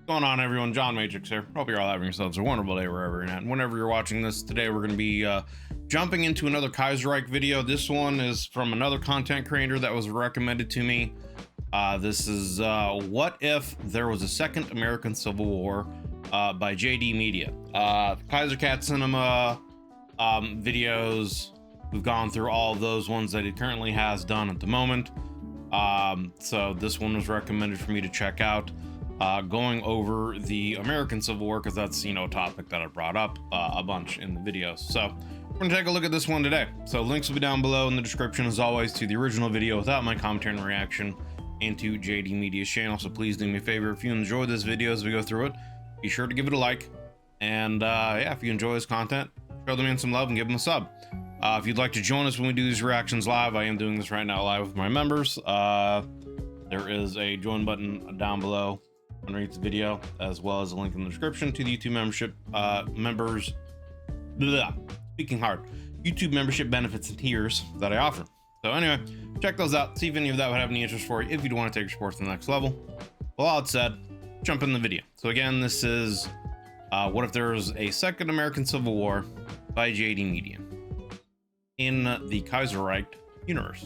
Going on, everyone? John Matrix here. Hope you're all having yourselves a wonderful day wherever you're at. And whenever you're watching this, today we're going to be jumping into another Kaiserreich video. This one is from another content creator that was recommended to me. This is what if there was a second American Civil War by JD Media. Kaiser Cat Cinema videos. We've gone through all of those ones that he currently has done at the moment. So this one was recommended for me to check out. Going over the American Civil War, because that's, you know, a topic that I brought up a bunch in the videos. So we're gonna take a look at this one today. So links will be down below in the description, as always, to the original video without my commentary and reaction, and to JD Media's channel. So please do me a favor, if you enjoy this video as we go through it, be sure to give it a like. And yeah, if you enjoy his content, show the man some love and give him a sub. If you'd like to join us when we do these reactions live, I am doing this right now live with my members. There is a join button down below underneath the video, as well as a link in the description to the YouTube membership speaking hard, YouTube membership benefits and tiers that I offer. So anyway, check those out, see if any of that would have any interest for you if you'd want to take your sports to the next level. Well, all that said, jump in the video. So again, this is what if there was a second American Civil War by JD Media in the Kaiserreich universe.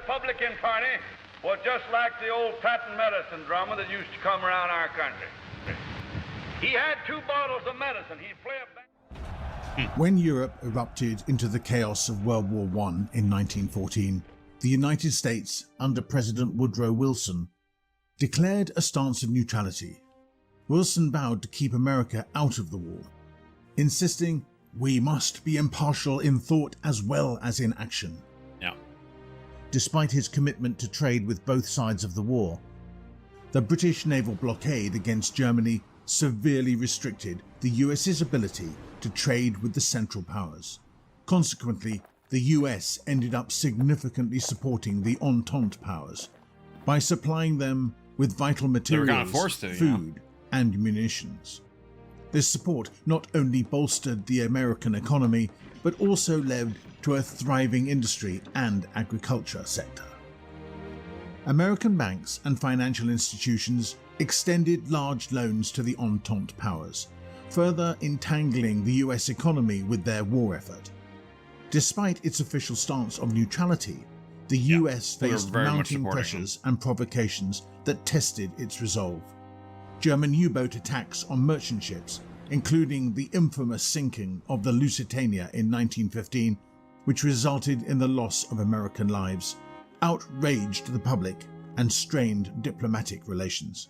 Republican Party was just like the old patent medicine drummer that used to come around our country. He had two bottles of medicine. He'd play a band. When Europe erupted into the chaos of World War I in 1914, the United States, under President Woodrow Wilson, declared a stance of neutrality. Wilson vowed to keep America out of the war, insisting we must be impartial in thought as well as in action. Despite his commitment to trade with both sides of the war, the British naval blockade against Germany severely restricted the US's ability to trade with the Central Powers. Consequently, the US ended up significantly supporting the Entente powers by supplying them with vital materials, food, and munitions. This support not only bolstered the American economy, but also led to a thriving industry and agriculture sector. American banks and financial institutions extended large loans to the Entente powers, further entangling the US economy with their war effort. Despite its official stance of neutrality, the US faced mounting pressures and provocations that tested its resolve. German U-boat attacks on merchant ships, including the infamous sinking of the Lusitania in 1915, which resulted in the loss of American lives, outraged the public and strained diplomatic relations.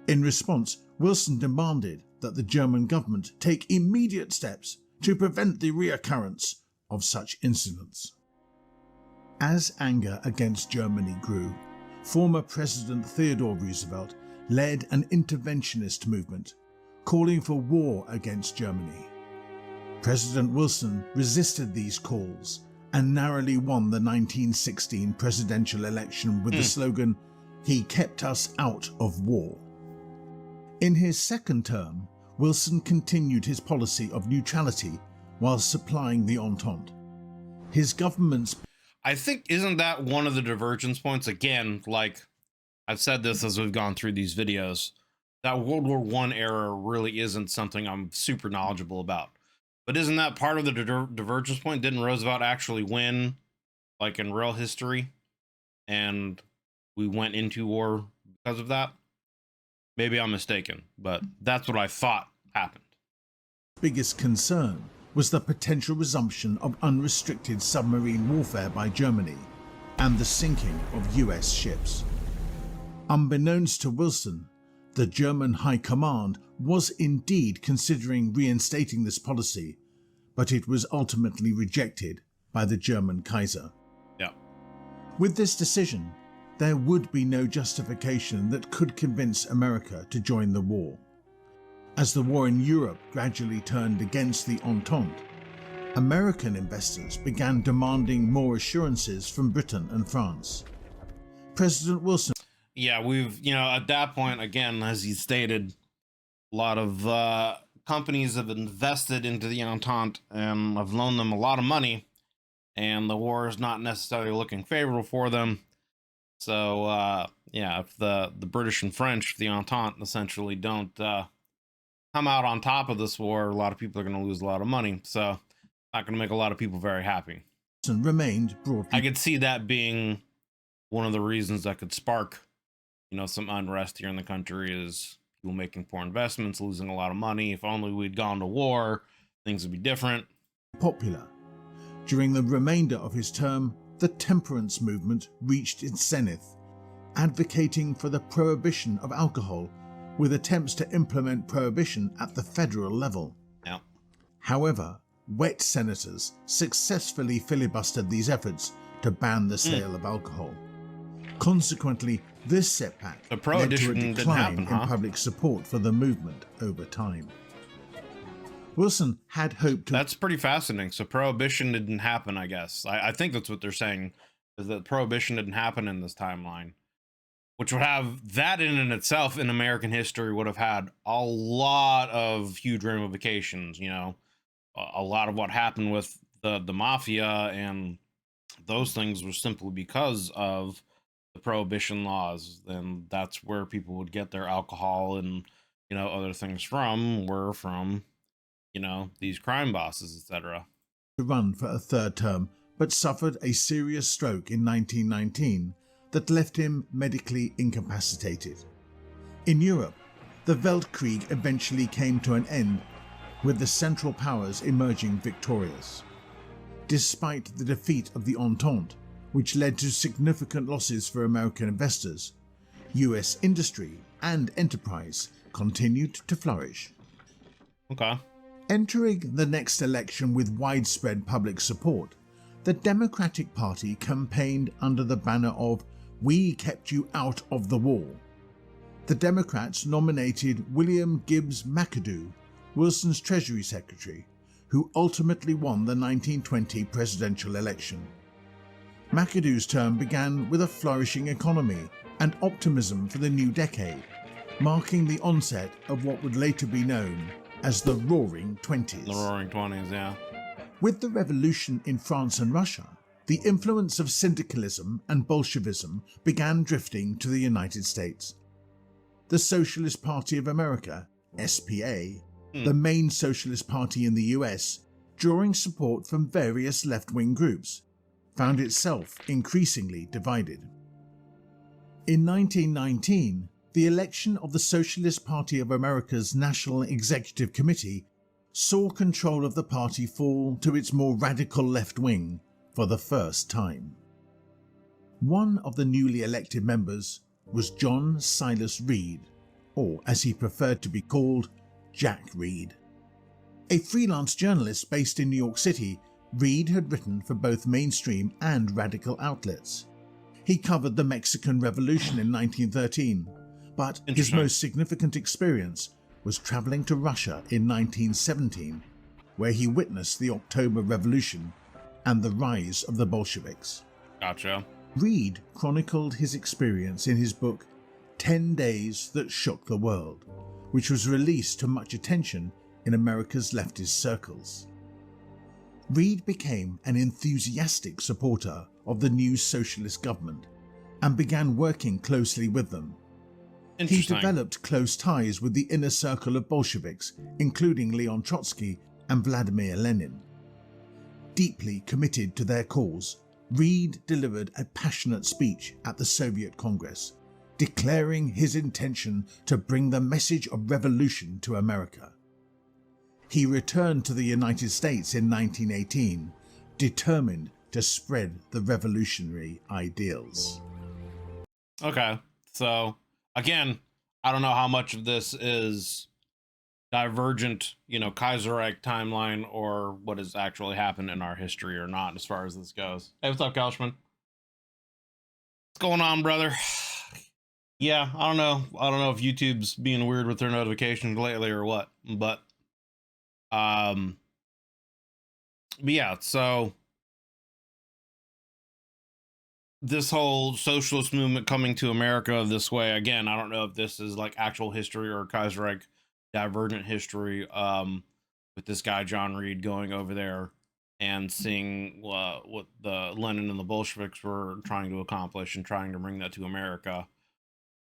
In response, Wilson demanded that the German government take immediate steps to prevent the reoccurrence of such incidents. As anger against Germany grew, former President Theodore Roosevelt led an interventionist movement, calling for war against Germany. President Wilson resisted these calls and narrowly won the 1916 presidential election with the slogan, "He kept us out of war." In his second term, Wilson continued his policy of neutrality while supplying the Entente. His government's... I think, isn't that one of the divergence points? Again, like I've said this as we've gone through these videos, that World War I era really isn't something I'm super knowledgeable about. But isn't that part of the divergence point? Didn't Roosevelt actually win, like, in real history? And we went into war because of that? Maybe I'm mistaken, but that's what I thought happened. Biggest concern was the potential resumption of unrestricted submarine warfare by Germany and the sinking of US ships. Unbeknownst to Wilson, the German High Command was indeed considering reinstating this policy, but it was ultimately rejected by the German Kaiser. Yeah. With this decision, there would be no justification that could convince America to join the war. As the war in Europe gradually turned against the Entente, American investors began demanding more assurances from Britain and France. President Wilson... Yeah, we've, you know, at that point, again, as he stated, A lot of companies have invested into the Entente and have loaned them a lot of money, and the war is not necessarily looking favorable for them. So yeah, if the British and French, the Entente, essentially don't come out on top of this war, a lot of people are going to lose a lot of money. So not going to make a lot of people very happy. Remained broadly. I could see that being one of the reasons that could spark, some unrest here in the country, is people making poor investments, losing a lot of money. If only we'd gone to war, things would be different. Popular. During the remainder of his term, the temperance movement reached its zenith, advocating for the prohibition of alcohol, with attempts to implement prohibition at the federal level. Yeah. However, wet senators successfully filibustered these efforts to ban the sale of alcohol. Consequently, this setback The led to a prohibition didn't decline happen, huh? in public support for the movement over time. Wilson had hoped to... That's pretty fascinating. So prohibition didn't happen, I guess. I think that's what they're saying, is that prohibition didn't happen in this timeline, which would have, that in and itself in American history would have had a lot of huge ramifications. A lot of what happened with the mafia and those things was simply because of the prohibition laws. And that's where people would get their alcohol and other things were from these crime bosses, etc. to run for a third term, but suffered a serious stroke in 1919 that left him medically incapacitated. In Europe, the Weltkrieg eventually came to an end, with the Central Powers emerging victorious. Despite the defeat of the Entente, which led to significant losses for American investors, US industry and enterprise continued to flourish. Okay. Entering the next election with widespread public support, the Democratic Party campaigned under the banner of "We kept you out of the war." The Democrats nominated William Gibbs McAdoo, Wilson's Treasury Secretary, who ultimately won the 1920 presidential election. McAdoo's term began with a flourishing economy and optimism for the new decade, marking the onset of what would later be known as the Roaring Twenties. The Roaring Twenties, yeah. With the revolution in France and Russia, the influence of syndicalism and Bolshevism began drifting to the United States. The Socialist Party of America, SPA, the main socialist party in the US, drawing support from various left-wing groups, found itself increasingly divided. In 1919, the election of the Socialist Party of America's National Executive Committee saw control of the party fall to its more radical left wing for the first time. One of the newly elected members was John Silas Reed, or as he preferred to be called, Jack Reed. A freelance journalist based in New York City, Reed had written for both mainstream and radical outlets. He covered the Mexican Revolution in 1913, but his most significant experience was traveling to Russia in 1917, where he witnessed the October Revolution and the rise of the Bolsheviks. Gotcha. Reed chronicled his experience in his book 10 Days That Shook the World, which was released to much attention in America's leftist circles. Reed became an enthusiastic supporter of the new socialist government and began working closely with them. He developed close ties with the inner circle of Bolsheviks, including Leon Trotsky and Vladimir Lenin. Deeply committed to their cause, Reed delivered a passionate speech at the Soviet Congress, declaring his intention to bring the message of revolution to America. He returned to the United States in 1918, determined to spread the revolutionary ideals. Okay, so again, I don't know how much of this is divergent, Kaiserreich timeline, or what has actually happened in our history or not, as far as this goes. Hey, what's up, Couchman? What's going on, brother? Yeah, I don't know. I don't know if YouTube's being weird with their notifications lately or what, but yeah, so this whole socialist movement coming to America this way, again, I don't know if this is like actual history or Kaiserreich divergent history with this guy John Reed going over there and seeing what the Lenin and the Bolsheviks were trying to accomplish and trying to bring that to America.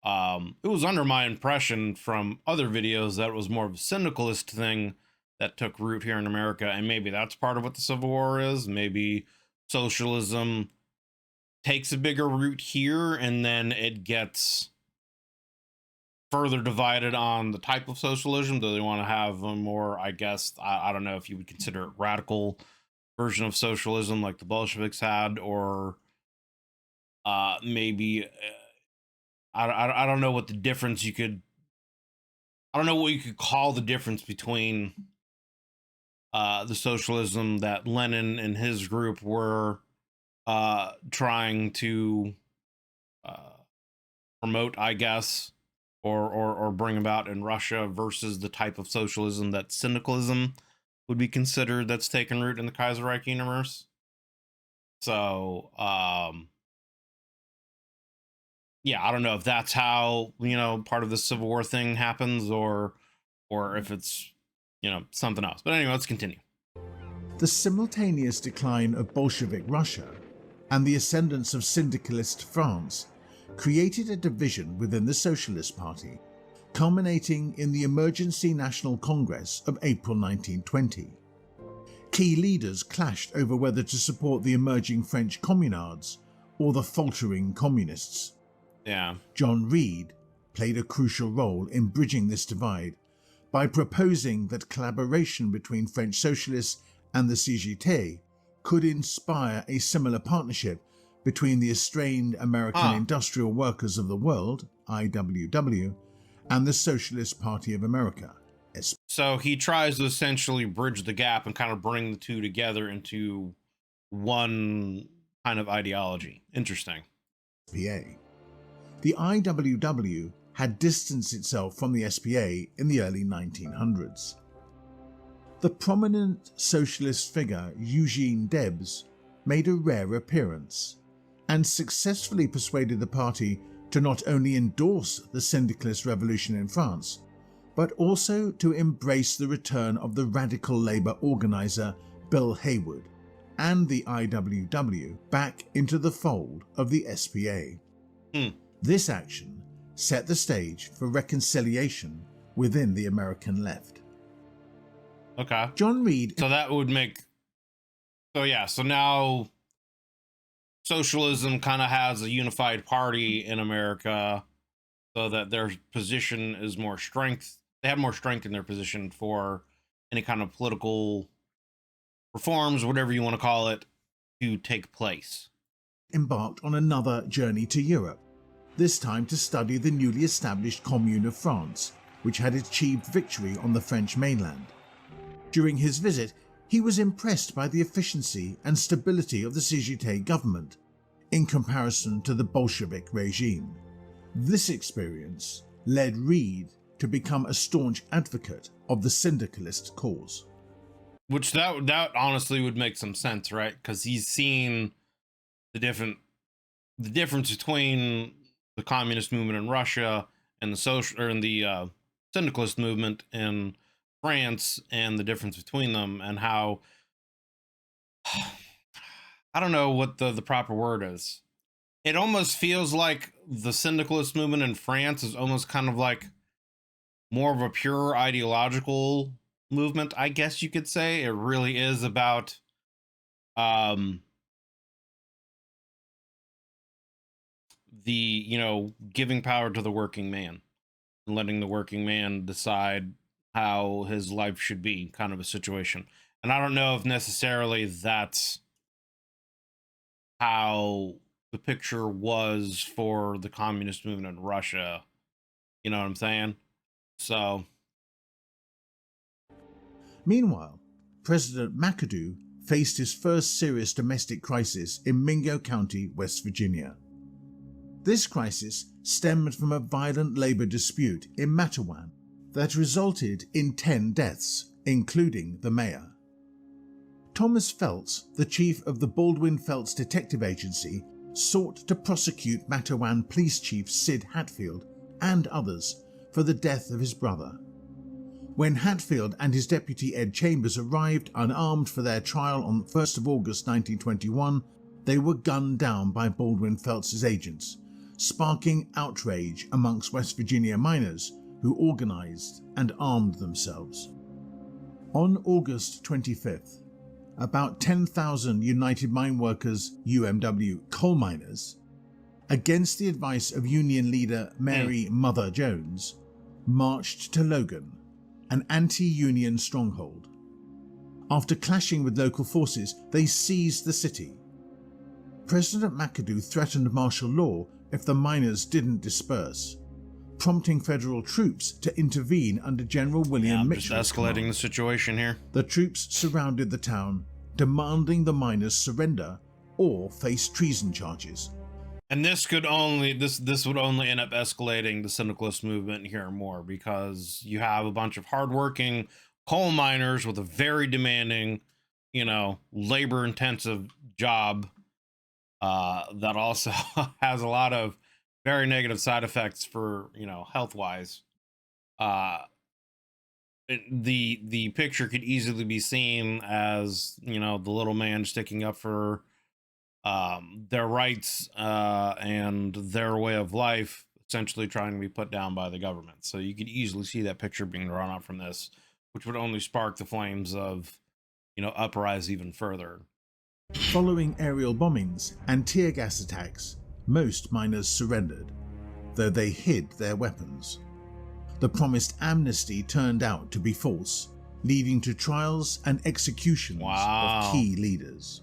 It was under my impression from other videos that it was more of a syndicalist thing that took root here in America, and maybe that's part of what the Civil War is. Maybe socialism takes a bigger root here, and then it gets further divided on the type of socialism. Do they want to have a more, I guess, I don't know if you would consider it radical version of socialism like the Bolsheviks had, or maybe I don't know what the difference you could, I don't know what you could call the difference between the socialism that Lenin and his group were trying to promote, I guess, or bring about in Russia versus the type of socialism that syndicalism would be considered that's taken root in the Kaiserreich universe. So, yeah, I don't know if that's how, part of the Civil War thing happens, or if it's, something else. But anyway, let's continue. The simultaneous decline of Bolshevik Russia and the ascendance of syndicalist France created a division within the Socialist Party, culminating in the Emergency National Congress of April 1920. Key leaders clashed over whether to support the emerging French communards or the faltering communists. Yeah. John Reed played a crucial role in bridging this divide by proposing that collaboration between French socialists and the CGT could inspire a similar partnership between the estranged American Industrial Workers of the World, IWW, and the Socialist Party of America, SP. So he tries to essentially bridge the gap and kind of bring the two together into one kind of ideology. Interesting. SPA. The IWW had distanced itself from the SPA in the early 1900s. The prominent socialist figure Eugene Debs made a rare appearance and successfully persuaded the party to not only endorse the syndicalist revolution in France, but also to embrace the return of the radical labor organizer Bill Haywood and the IWW back into the fold of the SPA. This action set the stage for reconciliation within the American left. Okay. John Reed. So that would make, so now socialism kind of has a unified party in America, so that their position is more strength. They have more strength in their position for any kind of political reforms, whatever you want to call it, to take place. Embarked on another journey to Europe, this time to study the newly established Commune of France, which had achieved victory on the French mainland. During his visit, he was impressed by the efficiency and stability of the CGT government in comparison to the Bolshevik regime. This experience led Reed to become a staunch advocate of the syndicalist cause. Which that honestly would make some sense, right? Because he's seen the difference between the communist movement in Russia and the syndicalist movement in France, and the difference between them, and how I don't know what the proper word is. It almost feels like the syndicalist movement in France is almost kind of like more of a pure ideological movement, I guess you could say. It really is about giving power to the working man and letting the working man decide how his life should be, kind of a situation. And I don't know if necessarily that's how the picture was for the communist movement in Russia. You know what I'm saying? So. Meanwhile, President McAdoo faced his first serious domestic crisis in Mingo County, West Virginia. This crisis stemmed from a violent labor dispute in Matawan that resulted in 10 deaths, including the mayor. Thomas Felts, the chief of the Baldwin Felts Detective Agency, sought to prosecute Matawan Police Chief Sid Hatfield and others for the death of his brother. When Hatfield and his deputy Ed Chambers arrived unarmed for their trial on 1st of August 1921, they were gunned down by Baldwin Felts' agents, sparking outrage amongst West Virginia miners who organized and armed themselves. On August 25th, about 10,000 United Mine Workers UMW coal miners, against the advice of union leader Mary Mother Jones, marched to Logan, an anti-union stronghold. After clashing with local forces, they seized the city. President McAdoo threatened martial law if the miners didn't disperse, prompting federal troops to intervene under General William Mitchell. Just escalating the situation here. The troops surrounded the town, demanding the miners surrender or face treason charges. And this would only end up escalating the syndicalist movement here more, because you have a bunch of hardworking coal miners with a very demanding, labor-intensive job that also has a lot of very negative side effects for, health-wise. The picture could easily be seen as, the little man sticking up for their rights and their way of life, essentially trying to be put down by the government. So you could easily see that picture being drawn up from this, which would only spark the flames of, uprise even further. Following aerial bombings and tear gas attacks, most miners surrendered, though they hid their weapons. The promised amnesty turned out to be false, leading to trials and executions of key leaders.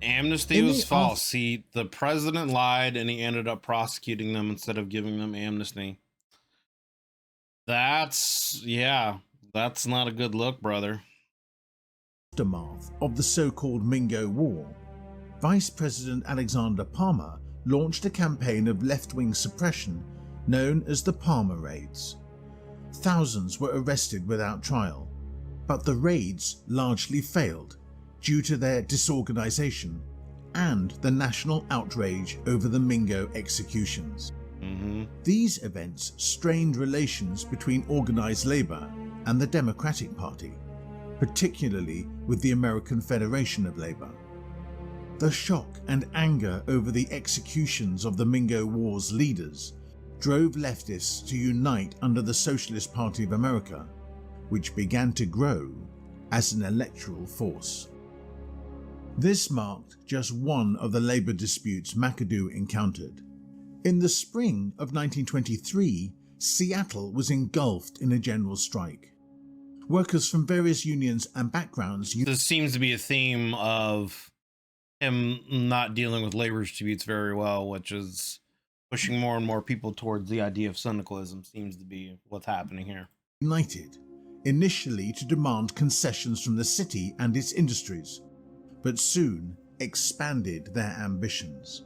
Amnesty was false. See, the president lied and he ended up prosecuting them instead of giving them amnesty. That's not a good look, brother. Aftermath of the so-called Mingo War, Vice President Alexander Palmer launched a campaign of left-wing suppression known as the Palmer Raids. Thousands were arrested without trial, but the raids largely failed due to their disorganization and the national outrage over the Mingo executions. These events strained relations between organized labor and the Democratic Party, particularly with the American Federation of Labor. The shock and anger over the executions of the Mingo War's leaders drove leftists to unite under the Socialist Party of America, which began to grow as an electoral force. This marked just one of the labor disputes McAdoo encountered. In the spring of 1923, Seattle was engulfed in a general strike. Workers from various unions and backgrounds... This seems to be a theme of him not dealing with labor disputes very well, which is pushing more and more people towards the idea of syndicalism, seems to be what's happening here. United, initially to demand concessions from the city and its industries, but soon expanded their ambitions.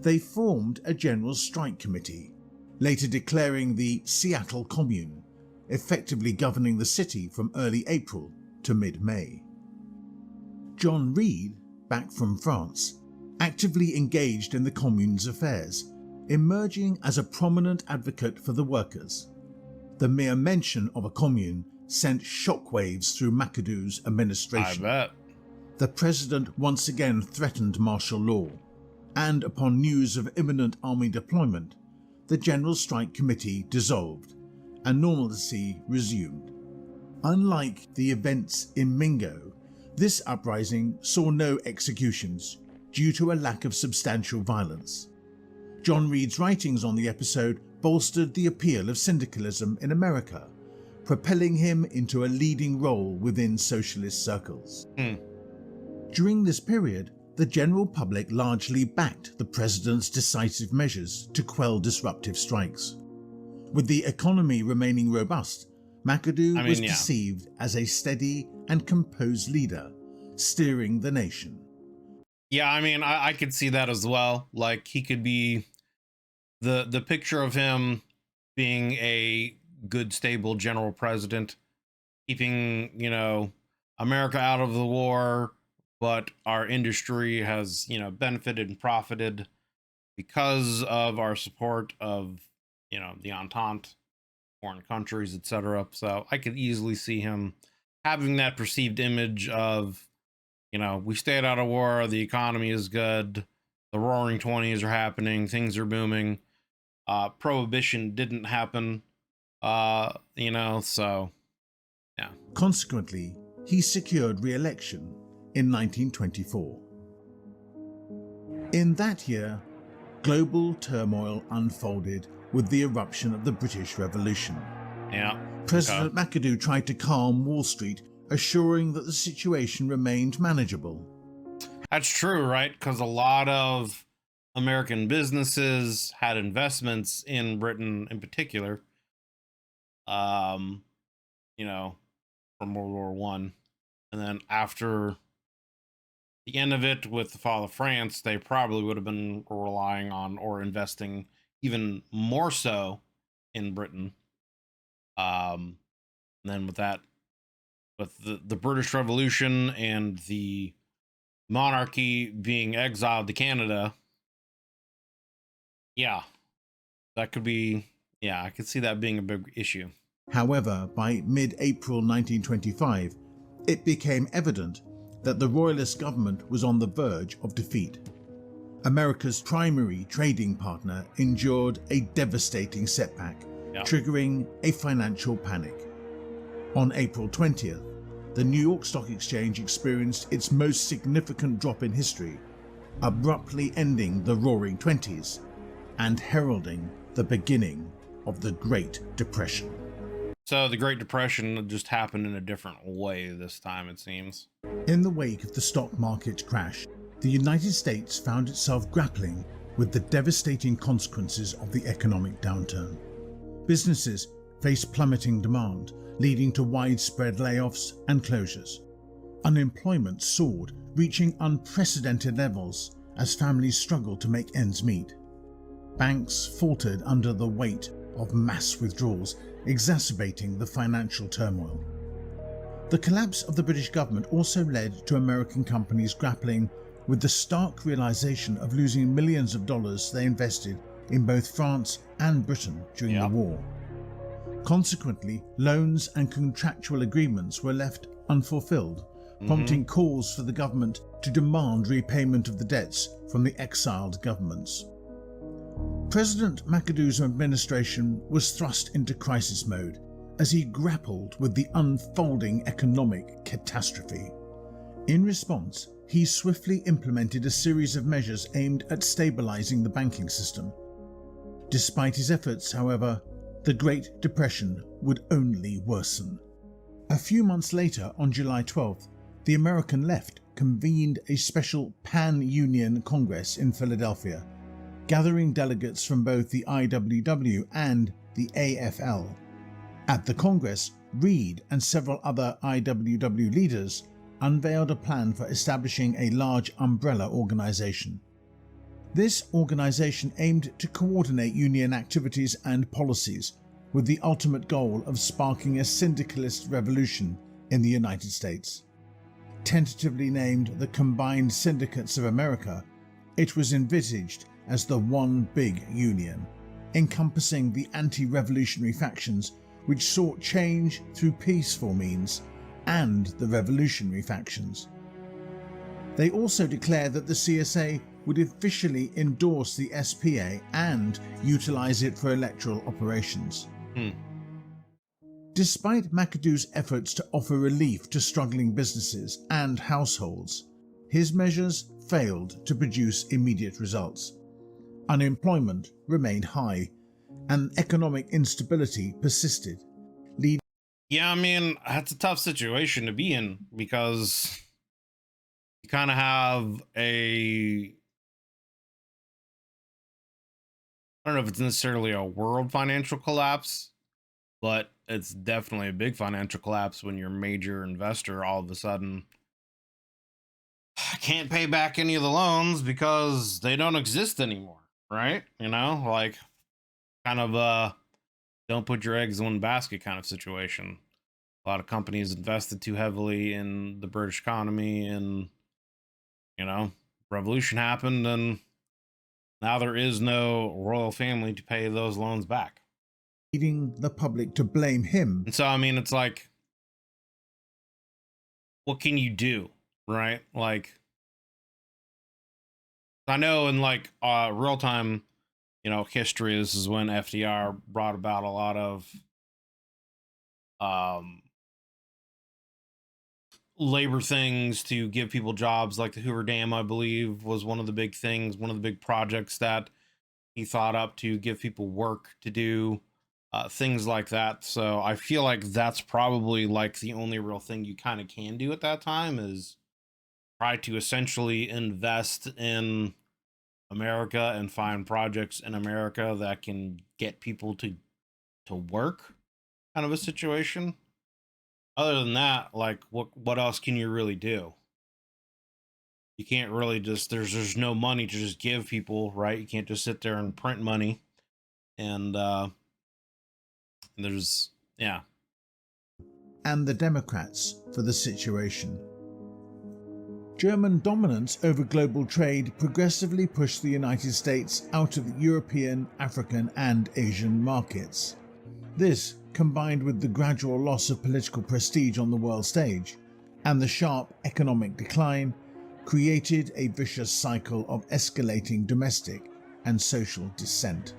They formed a general strike committee, later declaring the Seattle Commune, effectively governing the city from early April to mid-May. John Reed, back from France, actively engaged in the Commune's affairs, emerging as a prominent advocate for the workers. The mere mention of a commune sent shockwaves through McAdoo's administration. I bet. The president once again threatened martial law, and upon news of imminent army deployment, the General Strike Committee dissolved and normalcy resumed. Unlike the events in Mingo, this uprising saw no executions due to a lack of substantial violence. John Reed's writings on the episode bolstered the appeal of syndicalism in America, propelling him into a leading role within socialist circles. During this period, the general public largely backed the president's decisive measures to quell disruptive strikes. With the economy remaining robust, McAdoo was perceived as a steady and composed leader, steering the nation. Yeah, I could see that as well. Like, he could be the picture of him being a good, stable general president, keeping, America out of the war, but our industry has, benefited and profited because of our support of, the Entente. foreign countries, etc. So I could easily see him having that perceived image of, we stayed out of war, the economy is good, the roaring 20s are happening, things are booming. Prohibition didn't happen, so yeah. Consequently, he secured re-election in 1924. In that year, global turmoil unfolded with the eruption of the British Revolution. Yeah. President McAdoo tried to calm Wall Street, assuring that the situation remained manageable. That's true, right? Because a lot of American businesses had investments in Britain in particular, um, from World War One. And then after the end of it with the fall of France, they probably would have been relying on or investing even more so in Britain. And then with the British Revolution and the monarchy being exiled to Canada, yeah, that could be, I could see that being a big issue. However, by mid-April 1925, it became evident that the Royalist government was on the verge of defeat. America's primary trading partner endured a devastating setback, triggering a financial panic. On April 20th, the New York Stock Exchange experienced its most significant drop in history, abruptly ending the Roaring Twenties and heralding the beginning of the Great Depression. So the Great Depression just happened in a different way this time, it seems. In the wake of the stock market crash, the United States found itself grappling with the devastating consequences of the economic downturn. Businesses faced plummeting demand, leading to widespread layoffs and closures. Unemployment soared, reaching unprecedented levels as families struggled to make ends meet. Banks faltered under the weight of mass withdrawals, exacerbating the financial turmoil. The collapse of the British government also led to American companies grappling with the stark realization of losing millions of dollars they invested in both France and Britain during the war. Consequently, loans and contractual agreements were left unfulfilled, prompting calls for the government to demand repayment of the debts from the exiled governments. President McAdoo's administration was thrust into crisis mode as he grappled with the unfolding economic catastrophe. In response, he swiftly implemented a series of measures aimed at stabilizing the banking system. Despite his efforts, however, the Great Depression would only worsen. A few months later, on July 12th, the American left convened a special pan-Union Congress in Philadelphia, gathering delegates from both the IWW and the AFL. At the Congress, Reed and several other IWW leaders unveiled a plan for establishing a large umbrella organization. This organization aimed to coordinate union activities and policies, with the ultimate goal of sparking a syndicalist revolution in the United States. Tentatively named the Combined Syndicates of America, it was envisaged as the One Big Union, encompassing the anti-revolutionary factions which sought change through peaceful means and the revolutionary factions. They also declared that the CSA would officially endorse the SPA and utilize it for electoral operations. Despite McAdoo's efforts to offer relief to struggling businesses and households, his measures failed to produce immediate results. Unemployment remained high, and economic instability persisted, leading... Yeah, I mean, that's a tough situation to be in because you kind of have I don't know if it's necessarily a world financial collapse, but it's definitely a big financial collapse when your major investor all of a sudden can't pay back any of the loans because they don't exist anymore, right? Like kind of don't put your eggs in one basket kind of situation. A lot of companies invested too heavily in the British economy, and revolution happened, and now there is no royal family to pay those loans back. leading the public to blame him. And so, I mean, it's like, what can you do, right? Like, I know in like real time, you know, history, this is when FDR brought about a lot of labor things to give people jobs, like the Hoover Dam, I believe, was one of the big things, one of the big projects that he thought up to give people work to do, things like that. So I feel like that's probably like the only real thing you kind of can do at that time is try to essentially invest in America and find projects in America that can get people to work, kind of a situation. Other than that, like what else can you really do? You can't really just there's no money to just give people, right? You can't just sit there and print money. And there's yeah. And the Democrats for the situation. German dominance over global trade progressively pushed the United States out of the European, African, and Asian markets. This, combined with the gradual loss of political prestige on the world stage and the sharp economic decline, created a vicious cycle of escalating domestic and social dissent.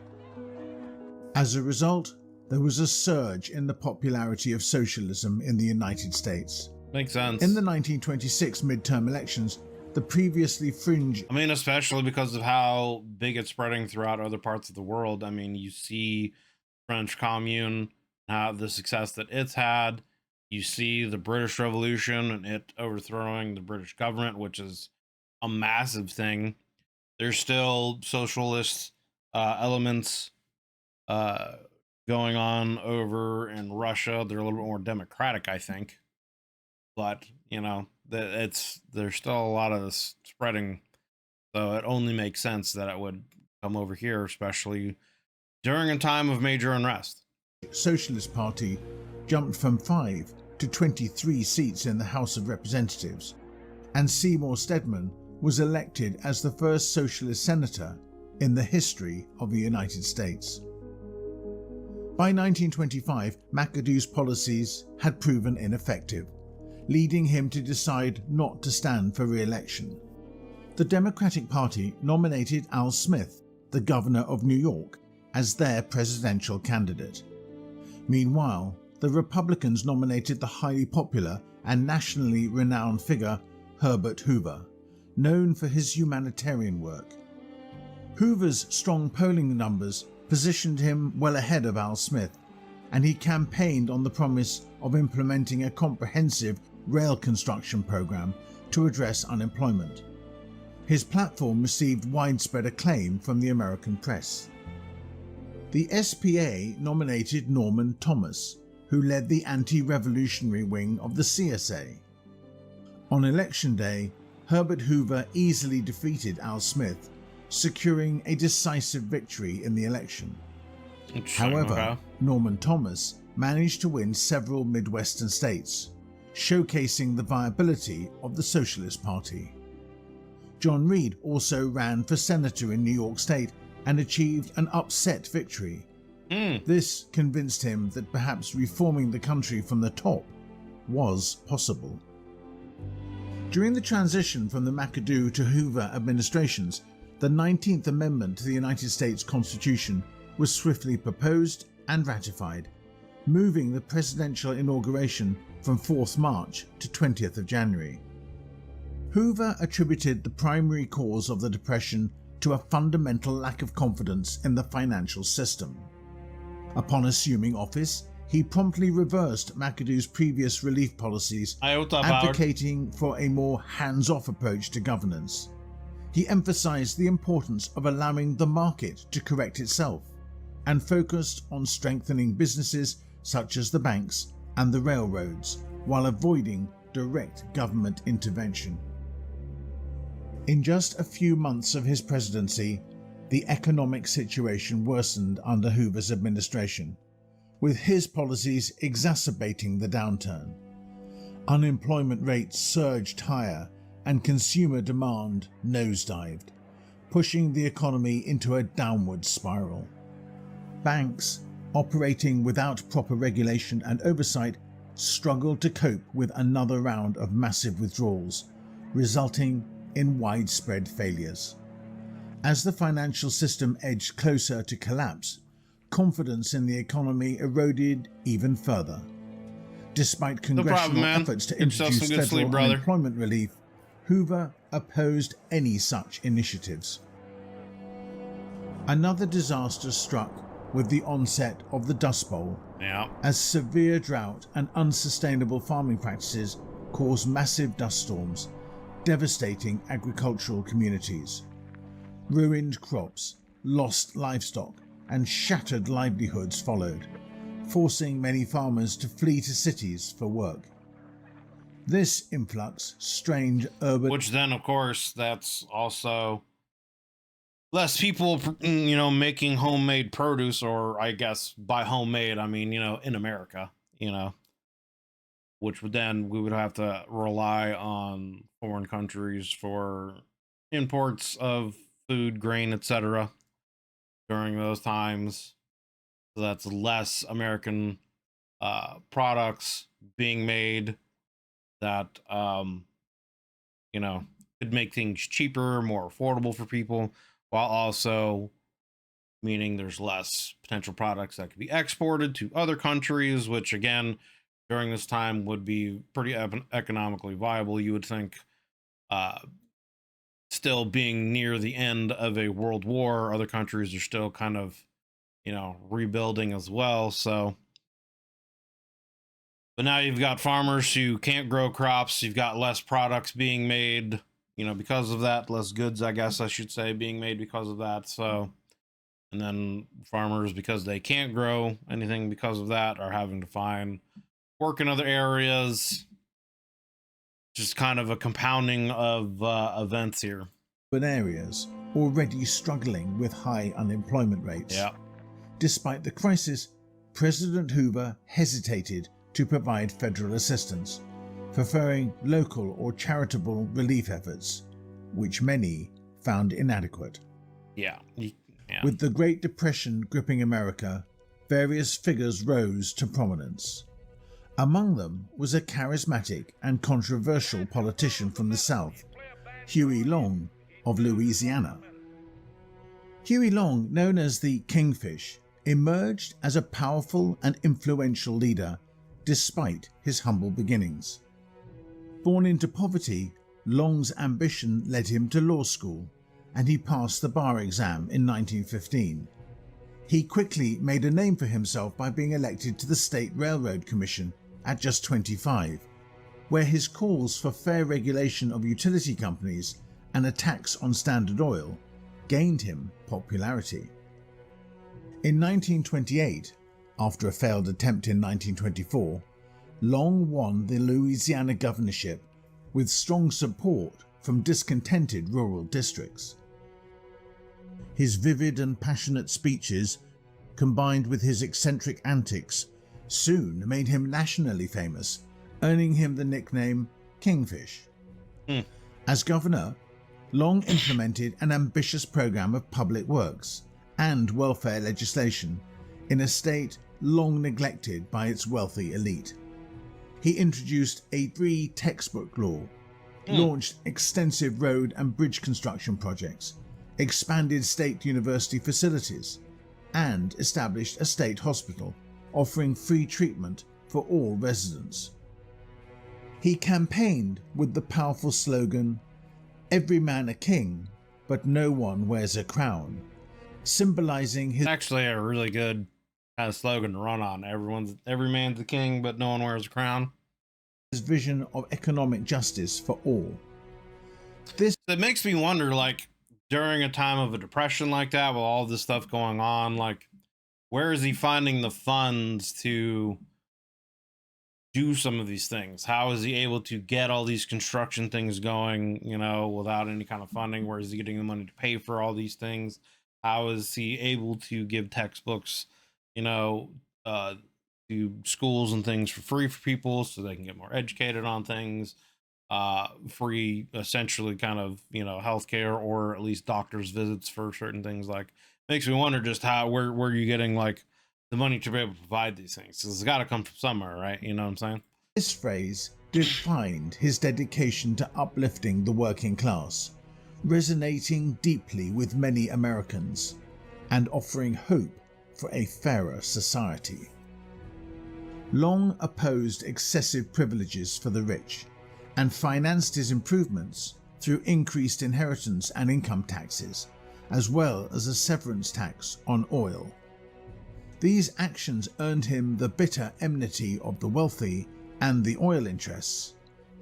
As a result, there was a surge in the popularity of socialism in the United States. Makes sense. In the 1926 midterm elections, the previously fringe... I mean, especially because of how big it's spreading throughout other parts of the world. I mean, you see French Commune, the success that it's had. You see the British Revolution and it overthrowing the British government, which is a massive thing. There's still socialist elements going on over in Russia. They're a little bit more democratic, I think. But, you know, there's still a lot of this spreading. So it only makes sense that it would come over here, especially during a time of major unrest. Socialist Party jumped from 5 to 23 seats in the House of Representatives, and Seymour Stedman was elected as the first socialist senator in the history of the United States. By 1925, McAdoo's policies had proven ineffective, leading him to decide not to stand for re-election. The Democratic Party nominated Al Smith, the governor of New York, as their presidential candidate. Meanwhile, the Republicans nominated the highly popular and nationally renowned figure Herbert Hoover, known for his humanitarian work. Hoover's strong polling numbers positioned him well ahead of Al Smith, and he campaigned on the promise of implementing a comprehensive rail construction program to address unemployment. His platform received widespread acclaim from the American press. The SPA nominated Norman Thomas, who led the anti-revolutionary wing of the CSA. On election day, Herbert Hoover easily defeated Al Smith, securing a decisive victory in the election. However, Norman Thomas managed to win several Midwestern states, showcasing the viability of the Socialist Party. John Reed also ran for senator in New York State and achieved an upset victory. This convinced him that perhaps reforming the country from the top was possible. During the transition from the McAdoo to Hoover administrations, the 19th Amendment to the United States Constitution was swiftly proposed and ratified, moving the presidential inauguration from 4th March to 20th of January. Hoover attributed the primary cause of the Depression to a fundamental lack of confidence in the financial system. Upon assuming office, he promptly reversed McAdoo's previous relief policies, advocating for a more hands-off approach to governance. He emphasized the importance of allowing the market to correct itself, and focused on strengthening businesses such as the banks and the railroads, while avoiding direct government intervention. In just a few months of his presidency, the economic situation worsened under Hoover's administration, with his policies exacerbating the downturn. Unemployment rates surged higher and consumer demand nosedived, pushing the economy into a downward spiral. Banks operating without proper regulation and oversight, struggled to cope with another round of massive withdrawals, resulting in widespread failures. As the financial system edged closer to collapse, confidence in the economy eroded even further. Despite congressional efforts to introduce federal unemployment relief, Hoover opposed any such initiatives. Another disaster struck with the onset of the Dust Bowl, as severe drought and unsustainable farming practices caused massive dust storms, devastating agricultural communities. Ruined crops, lost livestock, and shattered livelihoods followed, forcing many farmers to flee to cities for work. This influx strained urban... Which then, of course, that's also less people, making homemade produce, or I guess by homemade, I mean, in America, which would then we would have to rely on foreign countries for imports of food, grain, etc. during those times. So that's less American products being made that, could make things cheaper, more affordable for people, while also meaning there's less potential products that could be exported to other countries, which again, during this time would be pretty economically viable, you would think. Still being near the end of a world war, other countries are still kind of, rebuilding as well. So, but now you've got farmers who can't grow crops. You've got less products being made, because of that, less goods, I guess I should say, being made because of that. So, and then farmers, because they can't grow anything because of that, are having to find work in other areas. Just kind of a compounding of events here. Urban areas already struggling with high unemployment rates. Yeah. Despite the crisis, President Hoover hesitated to provide federal assistance, preferring local or charitable relief efforts, which many found inadequate. Yeah. With the Great Depression gripping America, various figures rose to prominence. Among them was a charismatic and controversial politician from the South, Huey Long of Louisiana. Huey Long, known as the Kingfish, emerged as a powerful and influential leader despite his humble beginnings. Born into poverty, Long's ambition led him to law school, and he passed the bar exam in 1915. He quickly made a name for himself by being elected to the State Railroad Commission at just 25, where his calls for fair regulation of utility companies and a tax on Standard Oil gained him popularity. In 1928, after a failed attempt in 1924, Long won the Louisiana governorship with strong support from discontented rural districts. His vivid and passionate speeches, combined with his eccentric antics, soon made him nationally famous, earning him the nickname Kingfish. As governor, Long implemented an ambitious program of public works and welfare legislation in a state long neglected by its wealthy elite. He introduced a free textbook law, launched extensive road and bridge construction projects, expanded state university facilities, and established a state hospital offering free treatment for all residents. He campaigned with the powerful slogan, "Every man a king, but no one wears a crown," symbolizing his... Actually a really good kind of slogan to run on. Every man's a king, but no one wears a crown. His vision of economic justice for all. It makes me wonder, like, during a time of a depression like that, with all this stuff going on, like, where is he finding the funds to do some of these things? How is he able to get all these construction things going, without any kind of funding? Where is he getting the money to pay for all these things? How is he able to give textbooks, to schools and things for free for people so they can get more educated on things? Free, essentially, kind of, healthcare, or at least doctor's visits for certain things. Like, makes me wonder just where you're getting, like, the money to be able to provide these things. It's got to come from somewhere, right? You know what I'm saying? This phrase defined his dedication to uplifting the working class, resonating deeply with many Americans and offering hope for a fairer society. Long opposed excessive privileges for the rich and financed his improvements through increased inheritance and income taxes, as well as a severance tax on oil. These actions earned him the bitter enmity of the wealthy and the oil interests,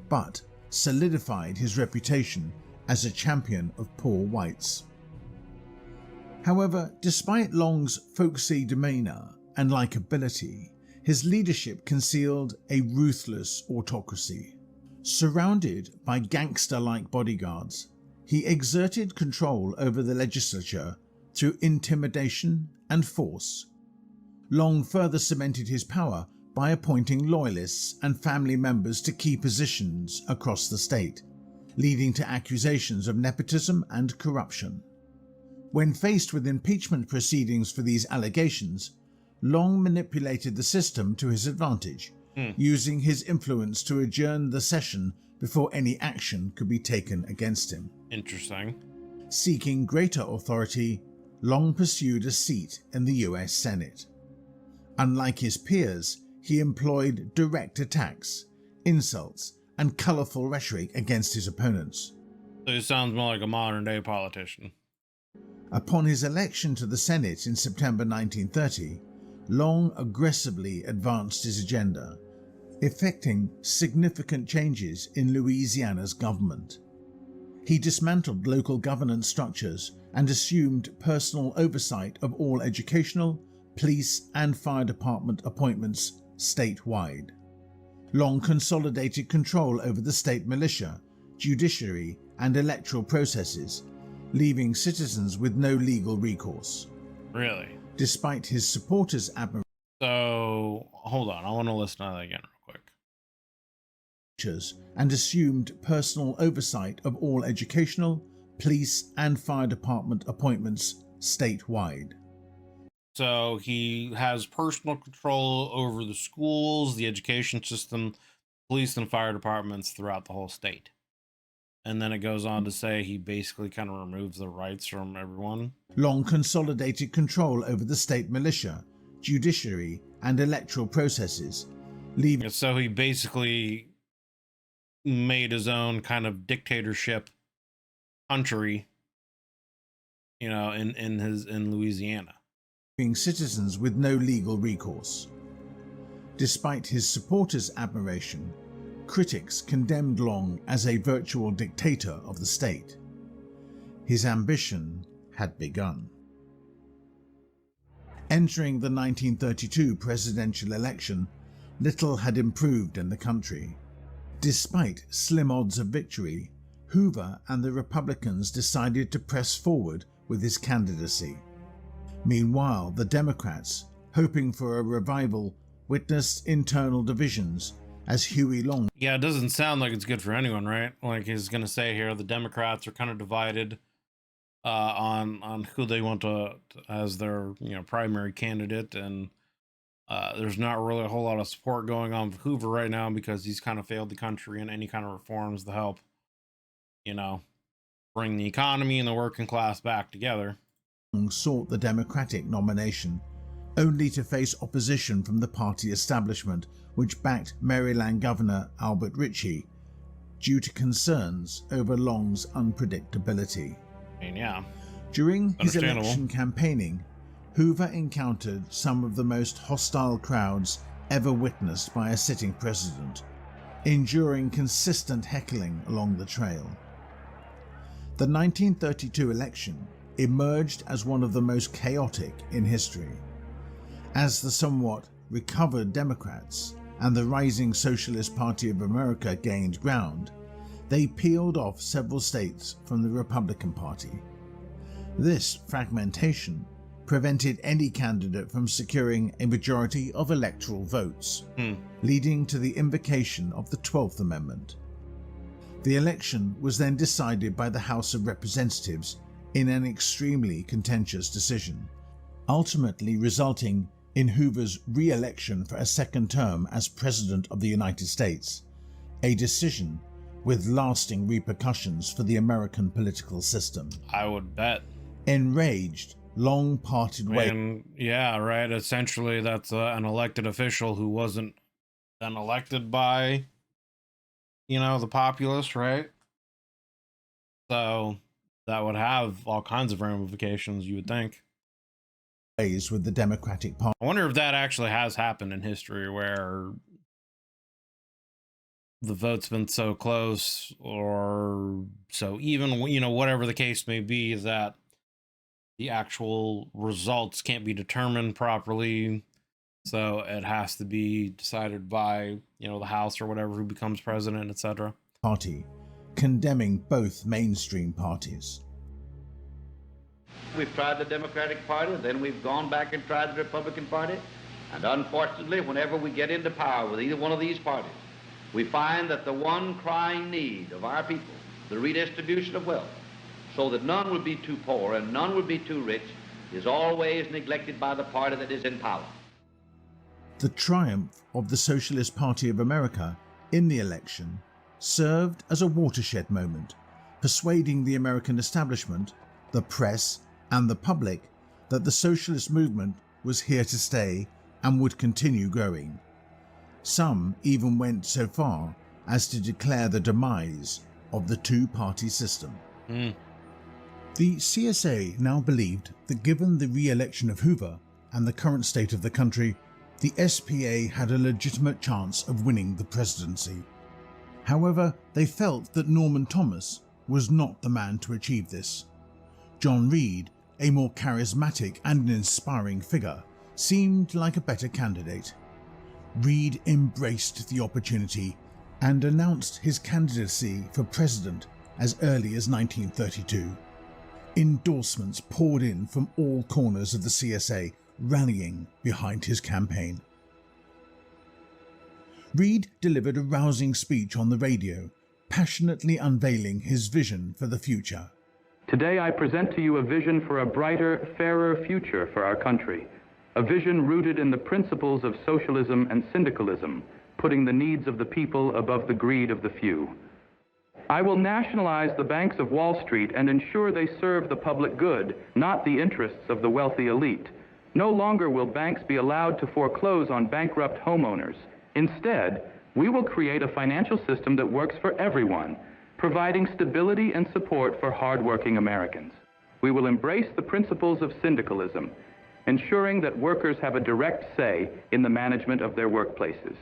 but solidified his reputation as a champion of poor whites. However, despite Long's folksy demeanor and likability, his leadership concealed a ruthless autocracy. Surrounded by gangster-like bodyguards, he exerted control over the legislature through intimidation and force. Long further cemented his power by appointing loyalists and family members to key positions across the state, leading to accusations of nepotism and corruption. When faced with impeachment proceedings for these allegations, Long manipulated the system to his advantage, using his influence to adjourn the session before any action could be taken against him. Interesting. Seeking greater authority, Long pursued a seat in the US Senate. Unlike his peers, he employed direct attacks, insults, and colorful rhetoric against his opponents. So he sounds more like a modern-day politician. Upon his election to the Senate in September 1930, Long aggressively advanced his agenda, effecting significant changes in Louisiana's government. He dismantled local governance structures and assumed personal oversight of all educational, police, and fire department appointments statewide. Long consolidated control over the state militia, judiciary, and electoral processes, leaving citizens with no legal recourse. Really? Despite his supporters' admiration So, hold on. I want to listen to that again real quick. and assumed personal oversight of all educational, police, and fire department appointments statewide. So he has personal control over the schools, the education system, police, and fire departments throughout the whole state. And then it goes on to say he basically kind of removes the rights from everyone. Long consolidated control over the state militia, judiciary, and electoral processes, leaving So he basically made his own kind of dictatorship country, you know, in Louisiana. citizens with no legal recourse. Despite his supporters' admiration, critics condemned Long as a virtual dictator of the state. His ambition had begun. Entering the 1932 presidential election, little had improved in the country. Despite slim odds of victory, Hoover and the Republicans decided to press forward with his candidacy. Meanwhile, the Democrats, hoping for a revival, witnessed internal divisions as Huey Long. Yeah, it doesn't sound like it's good for anyone, right? Like he's going to say here, the Democrats are kind of divided on who they want to as their primary candidate, and there's not really a whole lot of support going on for Hoover right now because he's kind of failed the country in any kind of reforms to help, bring the economy and the working class back together. Sought the Democratic nomination, only to face opposition from the party establishment, which backed Maryland Governor Albert Ritchie, due to concerns over Long's unpredictability. I mean, yeah. During his election campaigning, Hoover encountered some of the most hostile crowds ever witnessed by a sitting president, enduring consistent heckling along the trail. The 1932 election emerged as one of the most chaotic in history. As the somewhat recovered Democrats and the rising Socialist Party of America gained ground, they peeled off several states from the Republican Party. This fragmentation prevented any candidate from securing a majority of electoral votes, leading to the invocation of the 12th Amendment. The election was then decided by the House of Representatives in an extremely contentious decision, ultimately resulting in Hoover's re-election for a second term as President of the United States, a decision with lasting repercussions for the American political system. I would bet. Enraged, long-parted yeah, right. Essentially, that's an elected official who wasn't then elected by, the populace, right? So that would have all kinds of ramifications, you would think. ways with the Democratic Party. I wonder if that actually has happened in history, where the vote's been so close or so even, whatever the case may be, that the actual results can't be determined properly. So it has to be decided by, the House or whatever who becomes president, etc. Party, condemning both mainstream parties. We've tried the Democratic Party, then we've gone back and tried the Republican Party, and unfortunately, whenever we get into power with either one of these parties, we find that the one crying need of our people, the redistribution of wealth, so that none would be too poor and none would be too rich, is always neglected by the party that is in power. The triumph of the Socialist Party of America in the election served as a watershed moment, persuading the American establishment, the press, and the public that the socialist movement was here to stay and would continue growing. Some even went so far as to declare the demise of the two-party system. The CSA now believed that given the re-election of Hoover and the current state of the country, the SPA had a legitimate chance of winning the presidency. However, they felt that Norman Thomas was not the man to achieve this. John Reed, a more charismatic and inspiring figure, seemed like a better candidate. Reed embraced the opportunity and announced his candidacy for president as early as 1932. Endorsements poured in from all corners of the CSA, rallying behind his campaign. Reed delivered a rousing speech on the radio, passionately unveiling his vision for the future. Today I present to you a vision for a brighter, fairer future for our country, a vision rooted in the principles of socialism and syndicalism, putting the needs of the people above the greed of the few. I will nationalize the banks of Wall Street and ensure they serve the public good, not the interests of the wealthy elite. No longer will banks be allowed to foreclose on bankrupt homeowners. Instead, we will create a financial system that works for everyone, providing stability and support for hardworking Americans. We will embrace the principles of syndicalism, ensuring that workers have a direct say in the management of their workplaces.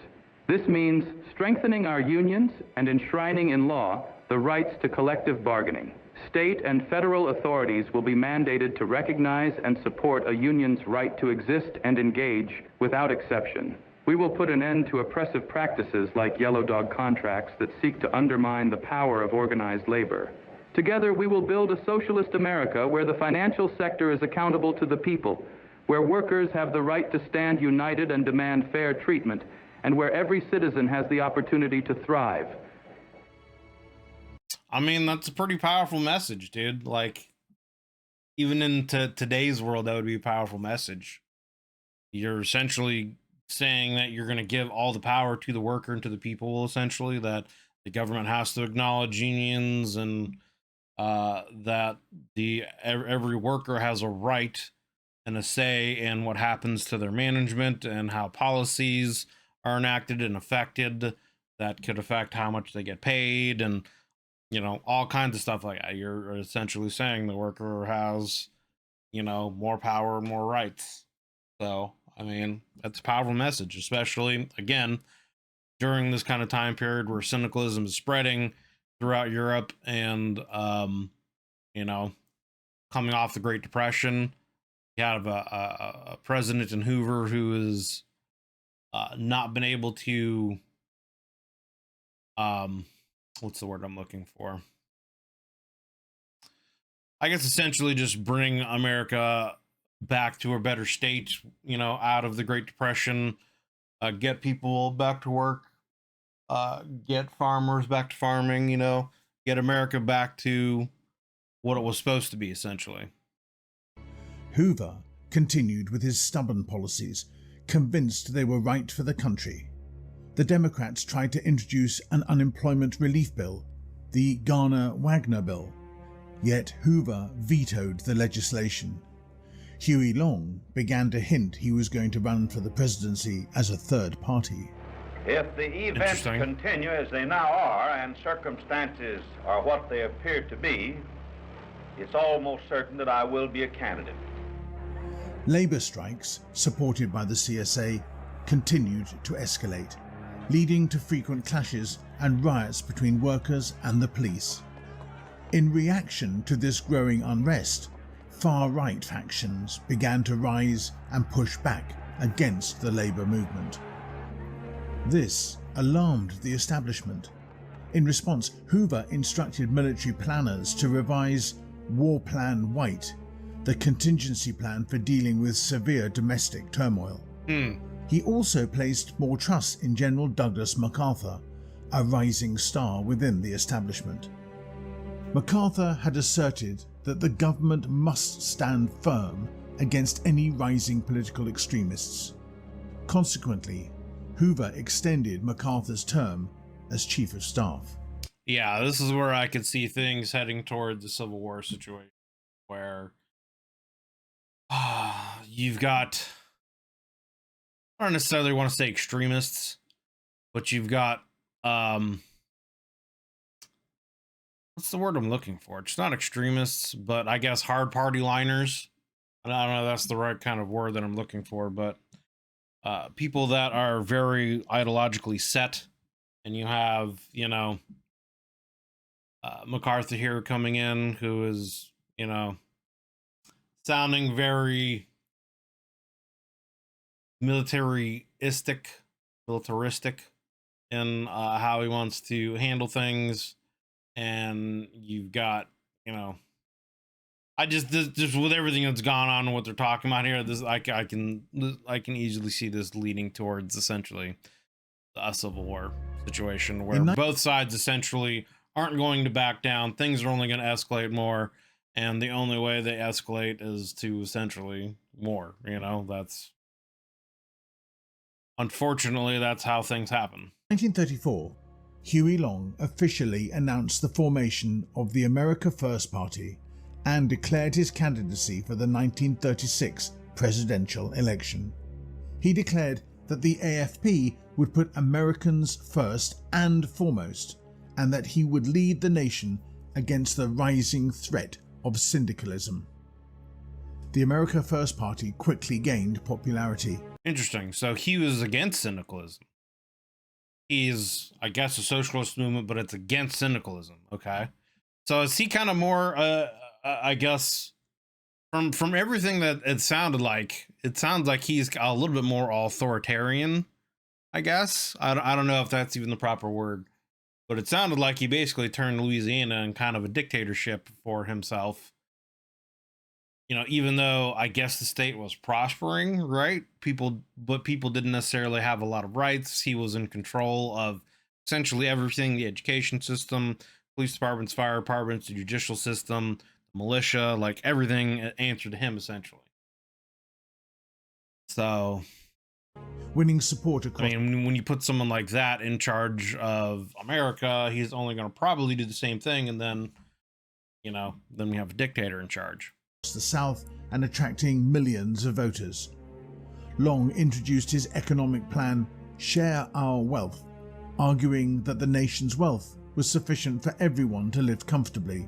This means strengthening our unions and enshrining in law the rights to collective bargaining. State and federal authorities will be mandated to recognize and support a union's right to exist and engage without exception. We will put an end to oppressive practices like yellow dog contracts that seek to undermine the power of organized labor. Together, we will build a socialist America where the financial sector is accountable to the people, where workers have the right to stand united and demand fair treatment, and where every citizen has the opportunity to thrive. I mean, that's a pretty powerful message, dude. Like, even in today's world, that would be a powerful message. You're essentially saying that you're going to give all the power to the worker and to the people, essentially, that the government has to acknowledge unions, and that every worker has a right and a say in what happens to their management and how policies are enacted and affected that could affect how much they get paid, and all kinds of stuff like that. You're essentially saying the worker has more power and more rights. So I mean, that's a powerful message, especially again during this kind of time period where syndicalism is spreading throughout Europe, and coming off the Great Depression. You have a president in Hoover who has not been able to, what's the word I'm looking for? I guess essentially just bring America back to a better state, out of the Great Depression, get people back to work, get farmers back to farming, get America back to what it was supposed to be, essentially. Hoover continued with his stubborn policies, convinced they were right for the country. The Democrats tried to introduce an unemployment relief bill, the Garner-Wagner bill, yet Hoover vetoed the legislation. Huey Long began to hint he was going to run for the presidency as a third party. If the events continue as they now are and circumstances are what they appear to be, it's almost certain that I will be a candidate. Labour strikes, supported by the CSA, continued to escalate, leading to frequent clashes and riots between workers and the police. In reaction to this growing unrest, far-right factions began to rise and push back against the labour movement. This alarmed the establishment. In response, Hoover instructed military planners to revise War Plan White, the contingency plan for dealing with severe domestic turmoil. He also placed more trust in General Douglas MacArthur, a rising star within the establishment. MacArthur had asserted that the government must stand firm against any rising political extremists. Consequently, Hoover extended MacArthur's term as Chief of Staff. Yeah, this is where I could see things heading toward the Civil War situation, where you've got, I don't necessarily want to say extremists, but you've got, what's the word I'm looking for? It's not extremists, but I guess hard party liners. I don't know if that's the right kind of word that I'm looking for, but people that are very ideologically set. And you have, you know, MacArthur here coming in, who is, you know, sounding very militaristic in how he wants to handle things. And you've got, you know, just with everything that's gone on and what they're talking about here, this I can easily see this leading towards essentially a civil war situation where both sides essentially aren't going to back down. Things are only going to escalate more, and the only way they escalate is to essentially war. You know, that's unfortunately that's how things happen. 1934, Huey Long officially announced the formation of the America First Party and declared his candidacy for the 1936 presidential election. He declared that the AFP would put Americans first and foremost, and that he would lead the nation against the rising threat of syndicalism. The America First Party quickly gained popularity. Interesting. So he was against syndicalism. He's, I guess, a socialist movement, but it's against syndicalism. Okay. So is he kind of more, I guess, from everything that it sounds like he's a little bit more authoritarian, I guess. I don't know if that's even the proper word, but it sounded like he basically turned Louisiana in kind of a dictatorship for himself. You know, even though I guess the state was prospering, right? But people didn't necessarily have a lot of rights. He was in control of essentially everything: the education system, police departments, fire departments, the judicial system, the militia, like everything answered to him essentially. So, winning support across, I mean, when you put someone like that in charge of America, he's only going to probably do the same thing, and then, you know, then we have a dictator in charge. The South and attracting millions of voters. Long introduced his economic plan, Share Our Wealth, arguing that the nation's wealth was sufficient for everyone to live comfortably,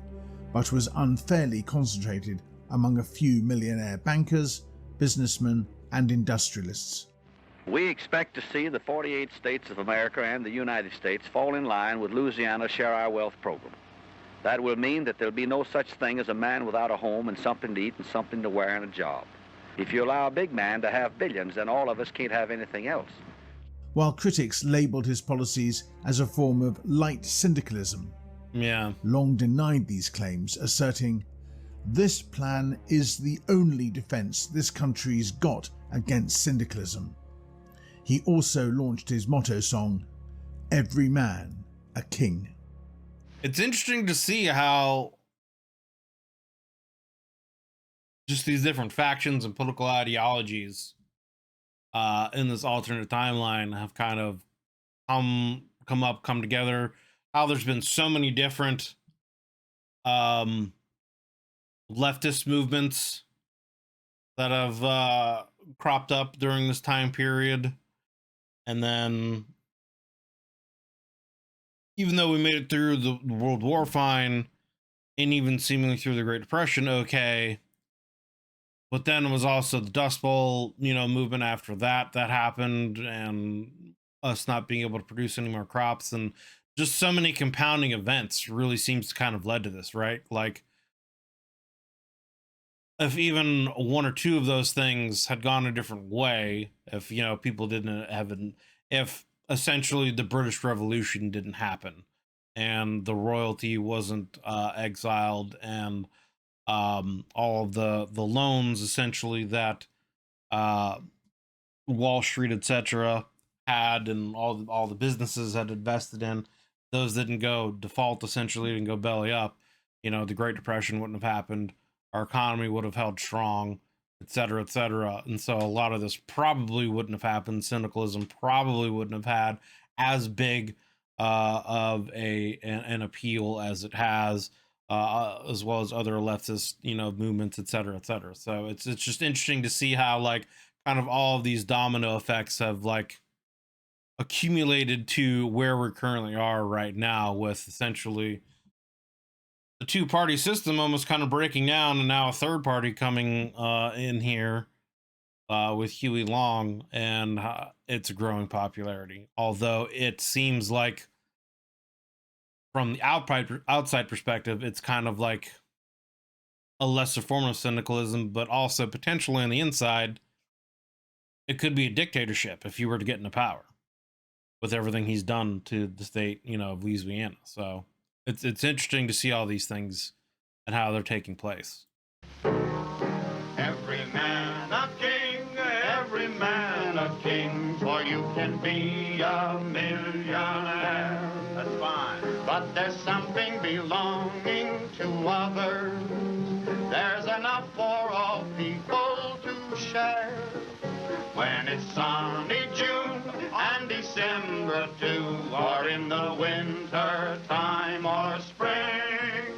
but was unfairly concentrated among a few millionaire bankers, businessmen, and industrialists. We expect to see the 48 states of America and the United States fall in line with Louisiana's Share Our Wealth program. That will mean that there'll be no such thing as a man without a home and something to eat and something to wear and a job. If you allow a big man to have billions, then all of us can't have anything else. While critics labelled his policies as a form of light syndicalism, Long denied these claims, asserting, "This plan is the only defence this country's got against syndicalism." He also launched his motto song, "Every Man a King." It's interesting to see how just these different factions and political ideologies in this alternate timeline have kind of come together. How there's been so many different leftist movements that have cropped up during this time period. And then even though we made it through the World War fine, and even seemingly through the Great Depression okay, but then it was also the Dust Bowl, movement after that happened, and us not being able to produce any more crops, and just so many compounding events really seems to kind of led to this, right? Like, if even one or two of those things had gone a different way, if people didn't have if essentially the British Revolution didn't happen and the royalty wasn't exiled, and all of the loans essentially that Wall Street, etc., had, and all the businesses had invested in, those didn't go default, essentially didn't go belly up, the Great Depression wouldn't have happened, our economy would have held strong, etc., etc. And so a lot of this probably wouldn't have happened. Syndicalism probably wouldn't have had as big of an appeal as it has, as well as other leftist movements, etc., etc. So it's just interesting to see how, like, kind of all of these domino effects have, like, accumulated to where we currently are right now, with essentially the two-party system almost kind of breaking down, and now a third party coming in here with Huey Long, and its growing popularity. Although it seems like, from the outside perspective, it's kind of like a lesser form of syndicalism, but also potentially on the inside, it could be a dictatorship if you were to get into power, with everything he's done to the state, of Louisiana. So it's interesting to see all these things and how they're taking place. Every man a king, every man a king, for you can be a millionaire. That's fine. But there's something belonging to others. There's enough for all people to share. When it's sunny June and December too, or in the winter time or spring,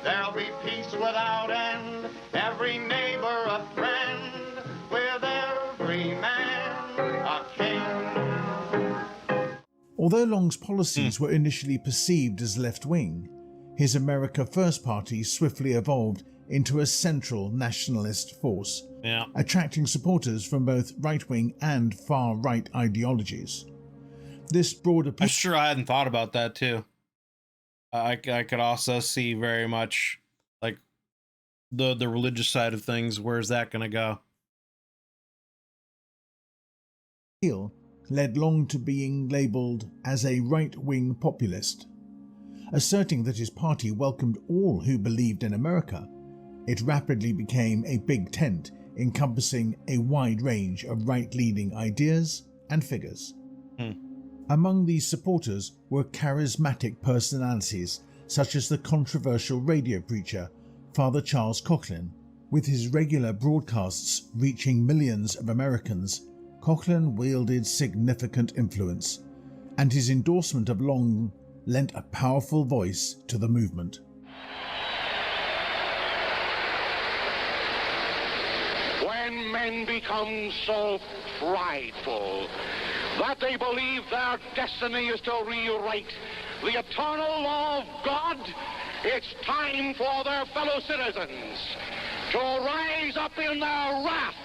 there'll be peace without end, every neighbor a friend, with every man a king. Although Long's policies were initially perceived as left-wing, his America First Party swiftly evolved into a central nationalist force, attracting supporters from both right-wing and far-right ideologies. This broader... I'm sure I hadn't thought about that too. I could also see very much, like, the religious side of things. Where's that going to go? Led Long to being labelled as a right-wing populist. Asserting that his party welcomed all who believed in America, it rapidly became a big tent encompassing a wide range of right-leaning ideas and figures. Among these supporters were charismatic personalities such as the controversial radio preacher Father Charles Coughlin. With his regular broadcasts reaching millions of Americans, Coughlin wielded significant influence, and his endorsement of Long lent a powerful voice to the movement. When men become so prideful that they believe their destiny is to rewrite the eternal law of God, it's time for their fellow citizens to rise up in their wrath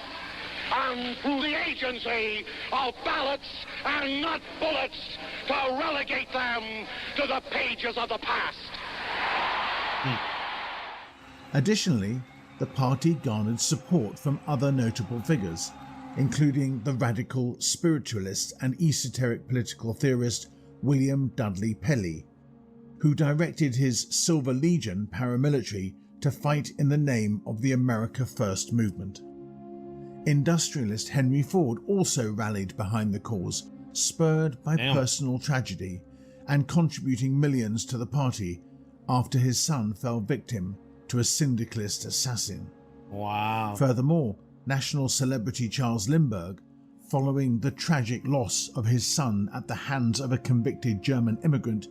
and, through the agency of ballots and not bullets, to relegate them to the pages of the past. Additionally, the party garnered support from other notable figures, including the radical spiritualist and esoteric political theorist William Dudley Pelley, who directed his Silver Legion paramilitary to fight in the name of the America First movement. Industrialist Henry Ford also rallied behind the cause, spurred by personal tragedy, and contributing millions to the party after his son fell victim to a syndicalist assassin. Wow. Furthermore, national celebrity Charles Lindbergh, following the tragic loss of his son at the hands of a convicted German immigrant,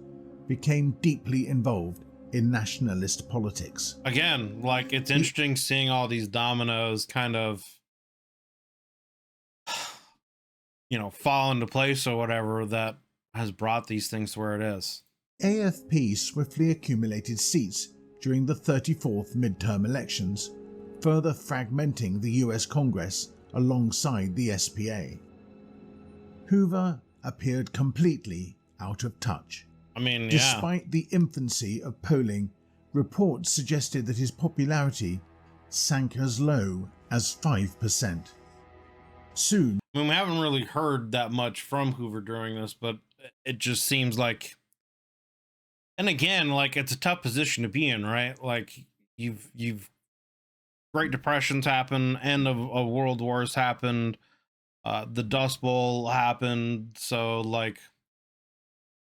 became deeply involved in nationalist politics. Again, like, it's interesting seeing all these dominoes kind of, you know, fall into place or whatever that has brought these things to where it is. AFP swiftly accumulated seats during the 34th midterm elections, further fragmenting the US Congress alongside the SPA. Hoover appeared completely out of touch. I mean, Despite the infancy of polling, reports suggested that his popularity sank as low as 5%. Soon, I mean, we haven't really heard that much from Hoover during this, but it just seems like, and again, like, it's a tough position to be in, right? Like, you've Great Depressions happened, end of world wars happened, the Dust Bowl happened, so like,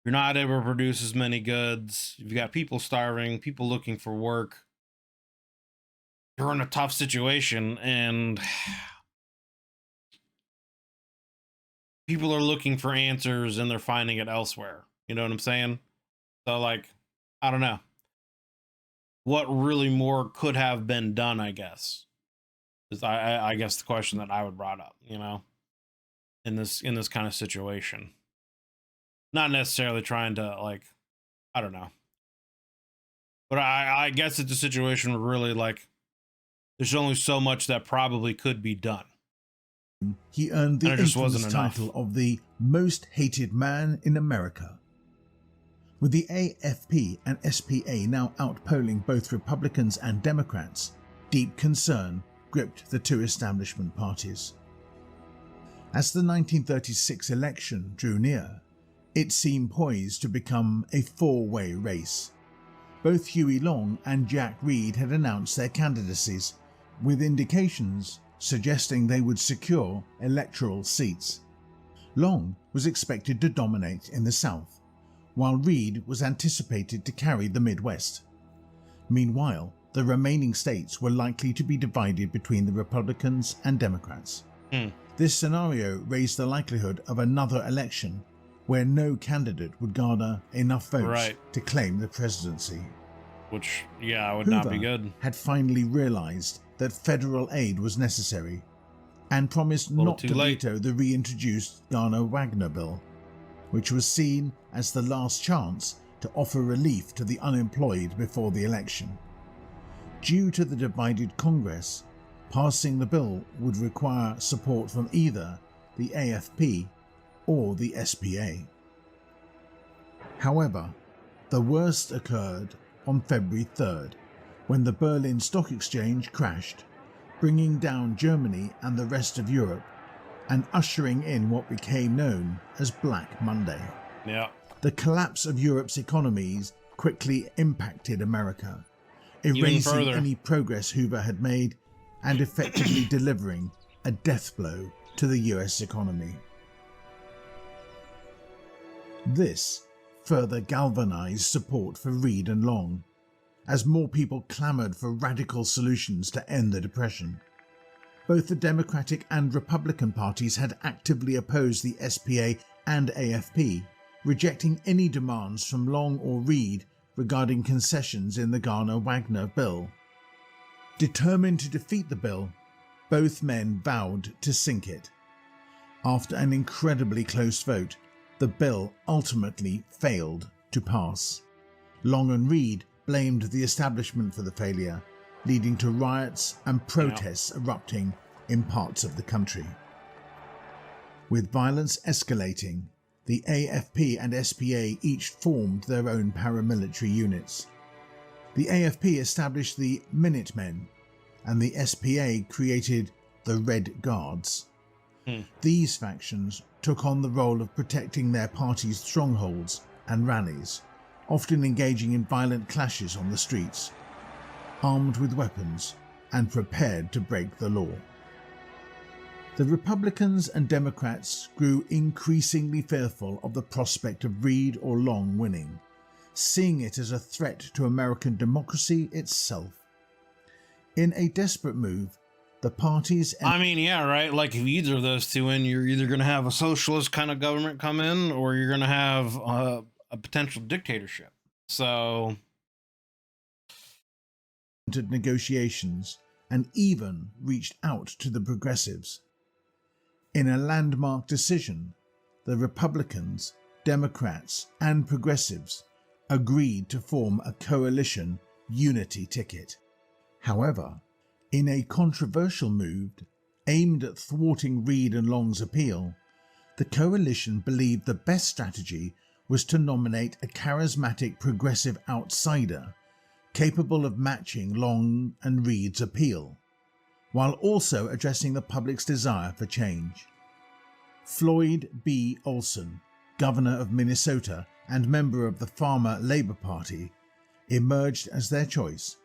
you're not able to produce as many goods. You've got people starving, people looking for work. You're in a tough situation, and people are looking for answers and they're finding it elsewhere. You know what I'm saying? So, like, I don't know what really more could have been done, I guess, is I guess the question that I would brought up, you know, in this kind of situation. Not necessarily trying to, like, I don't know, but I guess it's a situation where really, like, there's only so much that probably could be done. he earned the And it just infamous wasn't enough. title of the most hated man in America. With the AFP and SPA now outpolling both Republicans and Democrats, deep concern gripped the two establishment parties. As the 1936 election drew near, it seemed poised to become a four-way race. Both Huey Long and Jack Reed had announced their candidacies, with indications suggesting they would secure electoral seats. Long was expected to dominate in the South, while Reed was anticipated to carry the Midwest. Meanwhile, the remaining states were likely to be divided between the Republicans and Democrats. This scenario raised the likelihood of another election where no candidate would garner enough votes to claim the presidency. Which, yeah, would Hoover not be good. had finally realized that federal aid was necessary and promised not to veto the reintroduced Garner-Wagner bill, which was seen as the last chance to offer relief to the unemployed before the election. Due to the divided Congress, passing the bill would require support from either the AFP or the SPA. However, the worst occurred on February 3rd, when the Berlin Stock Exchange crashed, bringing down Germany and the rest of Europe and ushering in what became known as Black Monday. Yeah. The collapse of Europe's economies quickly impacted America, erasing any progress Hoover had made and effectively delivering a death blow to the US economy. This further galvanized support for Reed and Long, as more people clamored for radical solutions to end the Depression. Both the Democratic and Republican parties had actively opposed the SPA and AFP, rejecting any demands from Long or Reed regarding concessions in the Garner-Wagner bill. Determined to defeat the bill, both men vowed to sink it. After an incredibly close vote, the bill ultimately failed to pass. Long and Reed blamed the establishment for the failure, leading to riots and protests erupting in parts of the country. With violence escalating, the AFP and SPA each formed their own paramilitary units. The AFP established the Minutemen, and the SPA created the Red Guards. These factions took on the role of protecting their party's strongholds and rallies, often engaging in violent clashes on the streets, armed with weapons and prepared to break the law. The Republicans and Democrats grew increasingly fearful of the prospect of Reed or Long winning, seeing it as a threat to American democracy itself. In a desperate move, the parties. I mean, yeah, right. Like if either of those two in, you're either going to have a socialist kind of government come in, or you're going to have a potential dictatorship. So, entered negotiations and even reached out to the progressives. In a landmark decision, the Republicans, Democrats, and progressives agreed to form a coalition unity ticket. However, in a controversial move aimed at thwarting Reed and Long's appeal, the coalition believed the best strategy was to nominate a charismatic progressive outsider capable of matching Long and Reed's appeal, while also addressing the public's desire for change. Floyd B. Olson, governor of Minnesota and member of the Farmer Labor Party, emerged as their choice.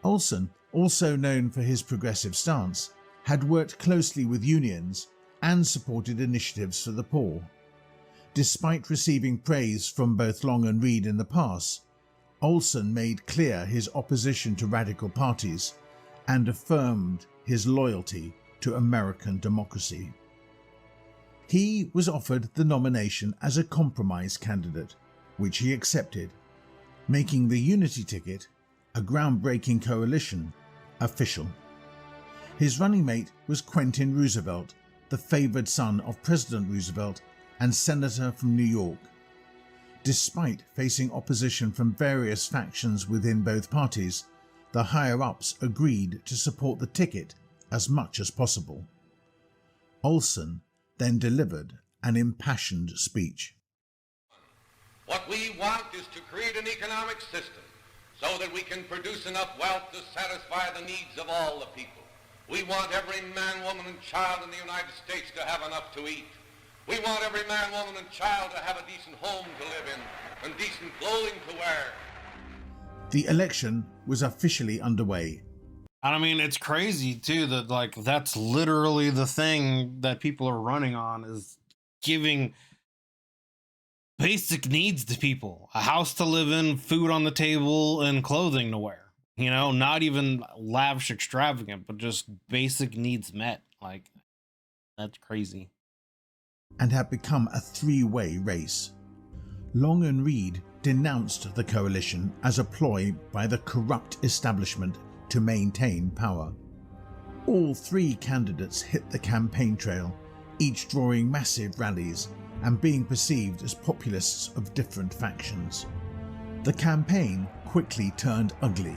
Olson, also known for his progressive stance, had worked closely with unions and supported initiatives for the poor. Despite receiving praise from both Long and Reed in the past, Olson made clear his opposition to radical parties and affirmed his loyalty to American democracy. He was offered the nomination as a compromise candidate, which he accepted, making the unity ticket, a groundbreaking coalition, official. His running mate was Quentin Roosevelt, the favored son of President Roosevelt and senator from New York. Despite facing opposition from various factions within both parties, the higher-ups agreed to support the ticket as much as possible. Olson then delivered an impassioned speech. What we want is to create an economic system so that we can produce enough wealth to satisfy the needs of all the people. We want every man, woman, and child in the United States to have enough to eat. We want every man, woman, and child to have a decent home to live in and decent clothing to wear. The election was officially underway. I mean, it's crazy too that like that's literally the thing that people are running on, is giving basic needs to people: a house to live in, food on the table, and clothing to wear. You know, not even lavish, extravagant, but just basic needs met. Like, that's crazy. And had become a three-way race. Long and Reed denounced the coalition as a ploy by the corrupt establishment to maintain power. All three candidates hit the campaign trail, each drawing massive rallies and being perceived as populists of different factions. The campaign quickly turned ugly,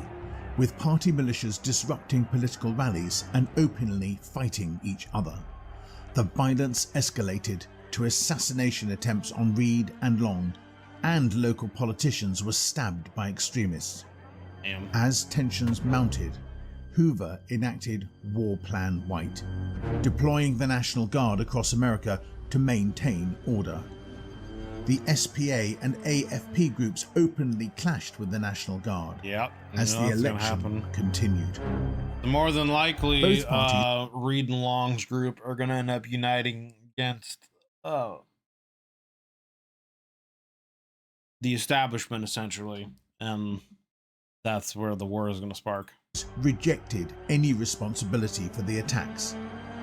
with party militias disrupting political rallies and openly fighting each other. The violence escalated to assassination attempts on Reed and Long, and local politicians were stabbed by extremists. Damn. As tensions mounted, Hoover enacted War Plan White, deploying the National Guard across America to maintain order. The SPA and AFP groups openly clashed with the National Guard. Yep. As the election continued. More than likely, Both parties, Reed and Long's group are going to end up uniting against the establishment, essentially, and that's where the war is going to spark. Rejected any responsibility for the attacks,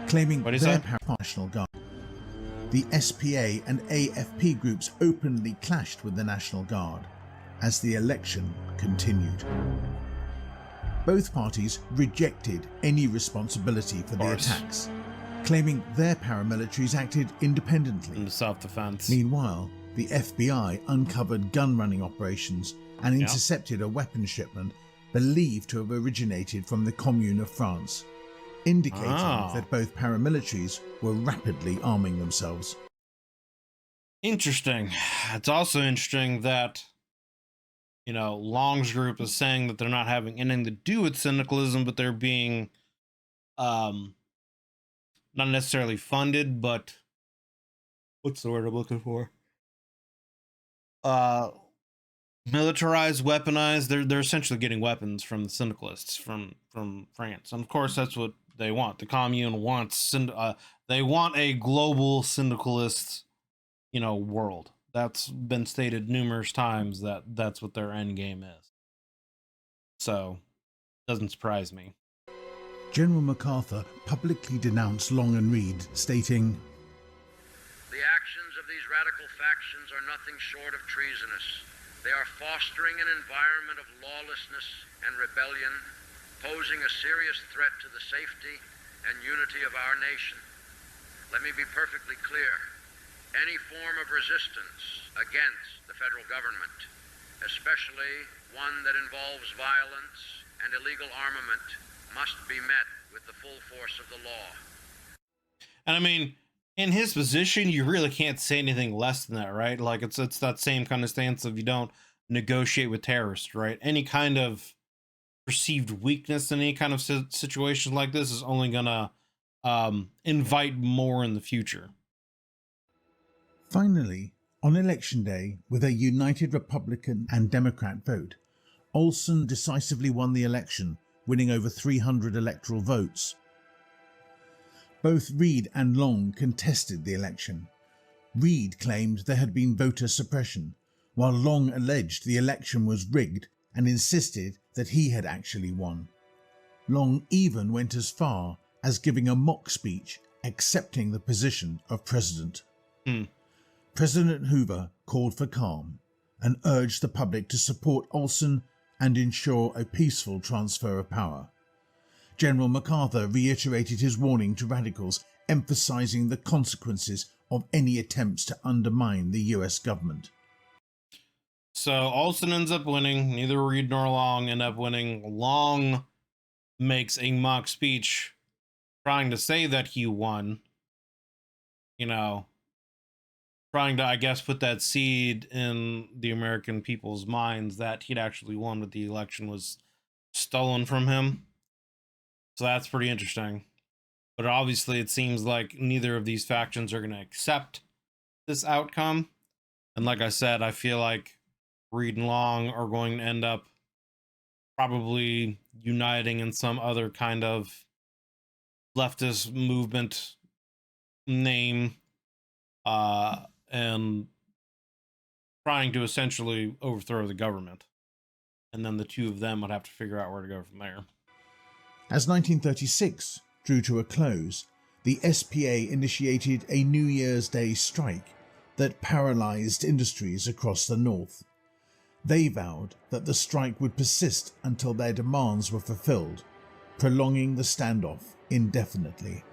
claiming their National Guard. The SPA and AFP groups openly clashed with the National Guard as the election continued. Both parties rejected any responsibility for the attacks, claiming their paramilitaries acted independently. In self-defense. Meanwhile, the FBI uncovered gun-running operations and intercepted a weapons shipment believed to have originated from the Commune of France, indicating that both paramilitaries were rapidly arming themselves. Interesting. It's also interesting that, you know, Long's group is saying that they're not having anything to do with syndicalism, but they're being not necessarily funded, but what's the word I'm looking for? Militarized, weaponized. They're essentially getting weapons from the syndicalists from France, and of course that's what they want. The commune wants they want a global syndicalist, you know, world. That's been stated numerous times that that's what their end game is. So, doesn't surprise me. General MacArthur publicly denounced Long and Reed, stating, "The actions of these radical factions are nothing short of treasonous. They are fostering an environment of lawlessness and rebellion, posing a serious threat to the safety and unity of our nation. Let me be perfectly clear. Any form of resistance against the federal government, especially one that involves violence and illegal armament, must be met with the full force of the law." And I mean, in his position, you really can't say anything less than that, right? Like it's that same kind of stance of you don't negotiate with terrorists, right? Any kind of perceived weakness in any kind of situation like this is only gonna invite more in the future. Finally, on election day, with a united Republican and Democrat vote, Olson decisively won the election, winning over 300 electoral votes. Both Reed and Long contested the election. Reed claimed there had been voter suppression, while Long alleged the election was rigged and insisted that he had actually won. Long even went as far as giving a mock speech accepting the position of president. President Hoover called for calm and urged the public to support Olson and ensure a peaceful transfer of power. General MacArthur reiterated his warning to radicals, emphasizing the consequences of any attempts to undermine the US government. So Olson ends up winning. Neither Reed nor Long end up winning. Long makes a mock speech trying to say that he won. You know, trying to, I guess, put that seed in the American people's minds that he'd actually won, but the election was stolen from him. So that's pretty interesting. But obviously it seems like neither of these factions are going to accept this outcome. And like I said, I feel like Reed and Long are going to end up probably uniting in some other kind of leftist movement name, and trying to essentially overthrow the government. And then the two of them would have to figure out where to go from there. As 1936 drew to a close, the SPA initiated a New Year's Day strike that paralyzed industries across the North. They vowed that the strike would persist until their demands were fulfilled, prolonging the standoff indefinitely.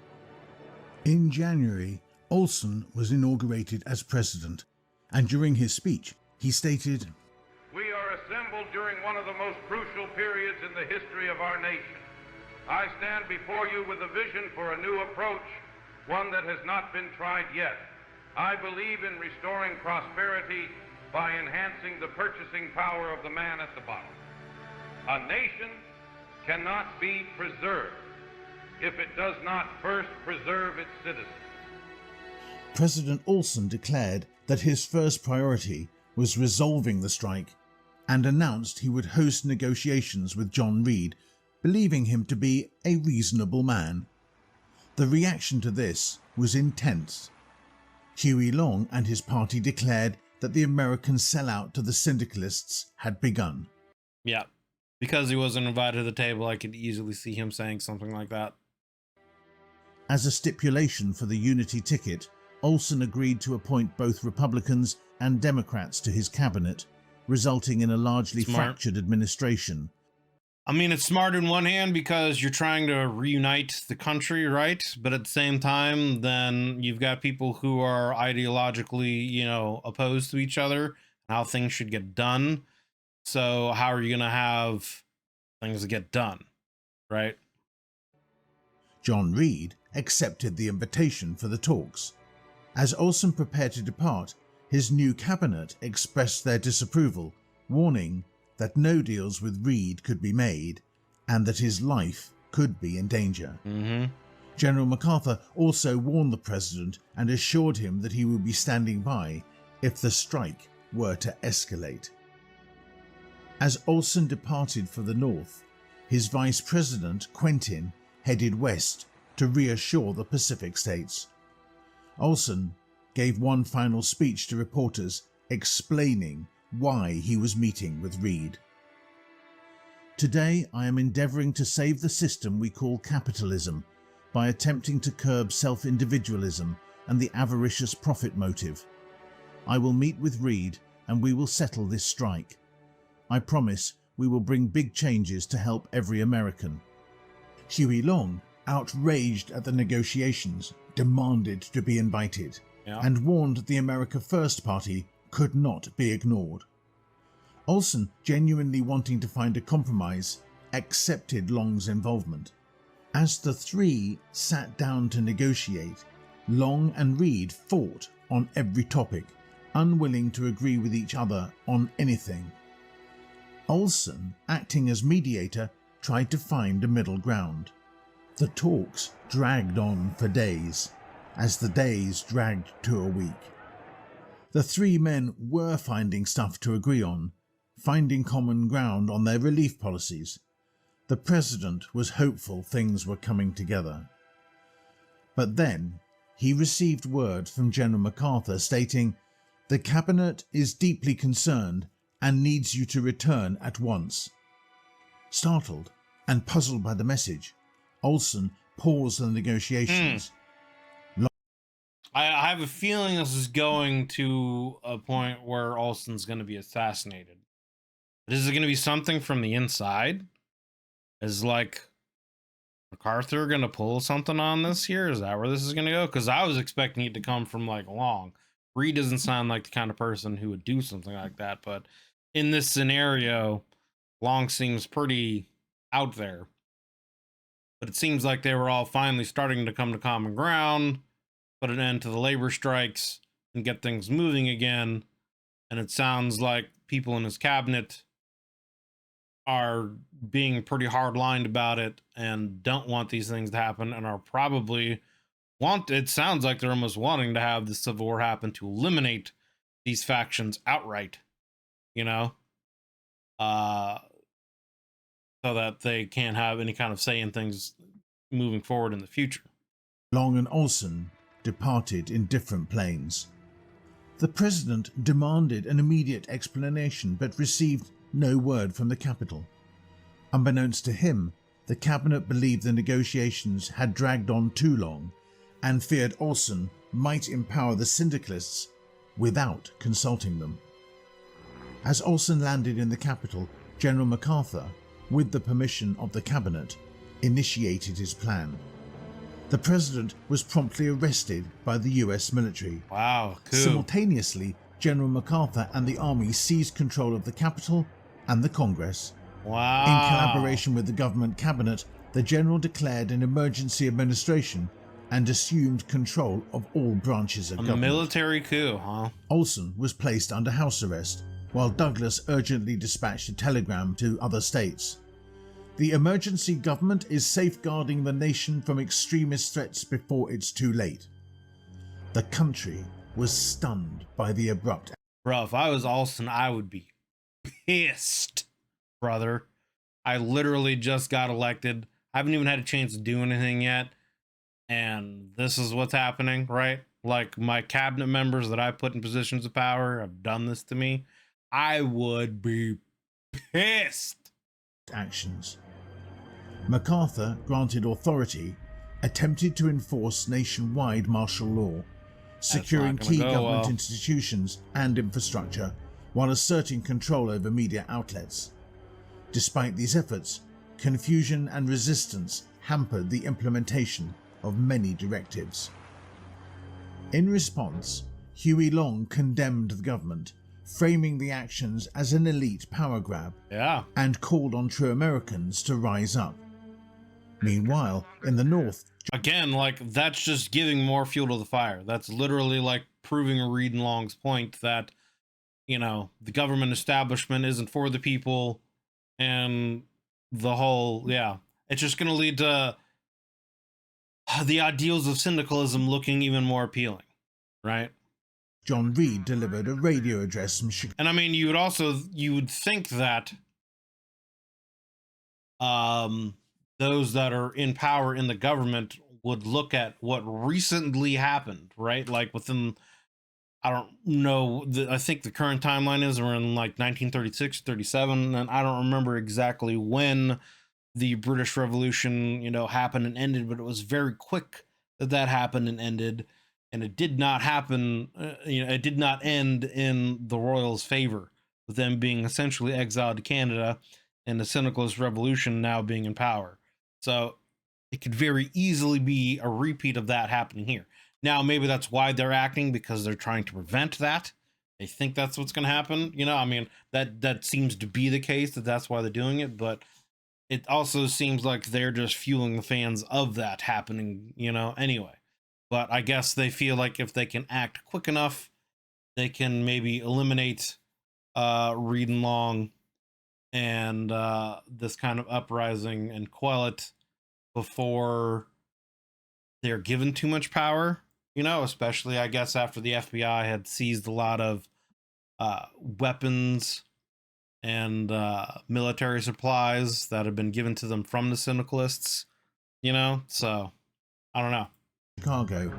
In January, Olson was inaugurated as president, and during his speech, he stated, "We are assembled during one of the most crucial periods in the history of our nation. I stand before you with a vision for a new approach, one that has not been tried yet. I believe in restoring prosperity by enhancing the purchasing power of the man at the bottom. A nation cannot be preserved if it does not first preserve its citizens." President Olson declared that his first priority was resolving the strike and announced he would host negotiations with John Reed, believing him to be a reasonable man. The reaction to this was intense. Huey Long and his party declared that the American sellout to the syndicalists had begun. Yeah, because he wasn't invited to the table, I could easily see him saying something like that. As a stipulation for the unity ticket, Olson agreed to appoint both Republicans and Democrats to his cabinet, resulting in a largely fractured administration. I mean, it's smart in one hand because you're trying to reunite the country, right? But at the same time, then you've got people who are ideologically, you know, opposed to each other and how things should get done. So how are you going to have things get done, right? John Reed accepted the invitation for the talks. As Olson prepared to depart, his new cabinet expressed their disapproval, warning that no deals with Reed could be made and that his life could be in danger. General MacArthur also warned the president and assured him that he would be standing by if the strike were to escalate. As Olson departed for the north, his vice president, Quentin, headed west to reassure the Pacific states. Olson gave one final speech to reporters explaining why he was meeting with Reed. Today, I am endeavouring to save the system we call capitalism by attempting to curb self-individualism and the avaricious profit motive. I will meet with Reed and we will settle this strike. I promise we will bring big changes to help every American. Huey Long, outraged at the negotiations, demanded to be invited and warned the America First Party could not be ignored. Olson, genuinely wanting to find a compromise, accepted Long's involvement. As the three sat down to negotiate, Long and Reed fought on every topic, unwilling to agree with each other on anything. Olson, acting as mediator, tried to find a middle ground. The talks dragged on for days, as the days dragged to a week. The three men were finding stuff to agree on, finding common ground on their relief policies. The president was hopeful things were coming together. But then he received word from General MacArthur stating, "The cabinet is deeply concerned and needs you to return at once." Startled and puzzled by the message, Olson paused the negotiations. I have a feeling this is going to a point where Olson's going to be assassinated. But is it going to be something from the inside? Is like MacArthur going to pull something on this here? Is that where this is going to go? Because I was expecting it to come from like Long. Reed doesn't sound like the kind of person who would do something like that, but in this scenario, Long seems pretty out there. But it seems like they were all finally starting to come to common ground, put an end to the labor strikes, and get things moving again. And it sounds like people in his cabinet are being pretty hard-lined about it and don't want these things to happen, and are probably it sounds like they're almost wanting to have the Civil War happen to eliminate these factions outright, you know, so that they can't have any kind of say in things moving forward in the future. Long and Olson departed in different planes. The president demanded an immediate explanation but received no word from the capital. Unbeknownst to him, the cabinet believed the negotiations had dragged on too long and feared Olson might empower the syndicalists without consulting them. As Olson landed in the capital, General MacArthur, with the permission of the cabinet, initiated his plan. The president was promptly arrested by the US military. Wow, cool. Simultaneously, General MacArthur and the army seized control of the capital and the Congress. Wow. In collaboration with the government cabinet, the general declared an emergency administration and assumed control of all branches of government. A military coup, huh? Olson was placed under house arrest, while Douglas urgently dispatched a telegram to other states. The emergency government is safeguarding the nation from extremist threats before it's too late. The country was stunned by the abrupt. Bro, if I was Olson, I would be pissed, brother. I literally just got elected. I haven't even had a chance to do anything yet. And this is what's happening, right? Like, my cabinet members that I put in positions of power have done this to me. I would be pissed. Actions. MacArthur, granted authority, attempted to enforce nationwide martial law, securing key government institutions and infrastructure while asserting control over media outlets. Despite these efforts, confusion and resistance hampered the implementation of many directives. In response, Huey Long condemned the government, framing the actions as an elite power grab, and called on true Americans to rise up. Meanwhile, in the North... Again, like, that's just giving more fuel to the fire. That's literally like proving Reed and Long's point that, you know, the government establishment isn't for the people, and the whole, it's just going to lead to the ideals of syndicalism looking even more appealing, right? John Reed delivered a radio address from Chicago. And I mean, you would think that those that are in power in the government would look at what recently happened, right? Like within I don't know. I think the current timeline is we're in like 1936, 37, and I don't remember exactly when the British Revolution, happened and ended, but it was very quick that happened and ended, and it did not happen. It did not end in the royals' favor, with them being essentially exiled to Canada, and the syndicalist revolution now being in power. So it could very easily be a repeat of that happening here. Now, maybe that's why they're acting, because they're trying to prevent that. They think that's what's going to happen. That seems to be the case, that's why they're doing it. But it also seems like they're just fueling the fans of that happening, anyway. But I guess they feel like if they can act quick enough, they can maybe eliminate Reed and Long and this kind of uprising and quell it before they're given too much power, especially, I guess, after the FBI had seized a lot of weapons and military supplies that had been given to them from the syndicalists, so I don't know. Chicago,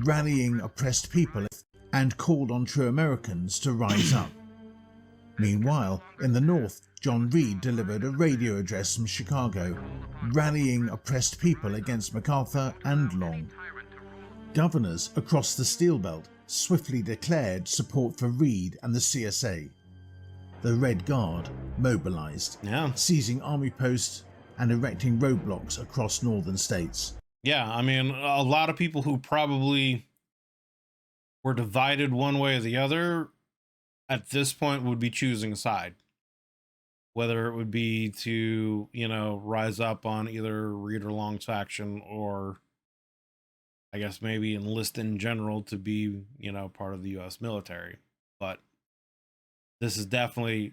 rallying oppressed people and called on true Americans to rise up. Meanwhile, in the North, John Reed delivered a radio address from Chicago, rallying oppressed people against MacArthur and Long. Governors across the Steel Belt swiftly declared support for Reed and the CSA. The Red Guard mobilized, seizing army posts and erecting roadblocks across northern states. Yeah, I mean, a lot of people who probably were divided one way or the other at this point would be choosing a side. Whether it would be to, rise up on either Reed or Long's faction, or I guess maybe enlist in general to be, part of the U.S. military. But this is definitely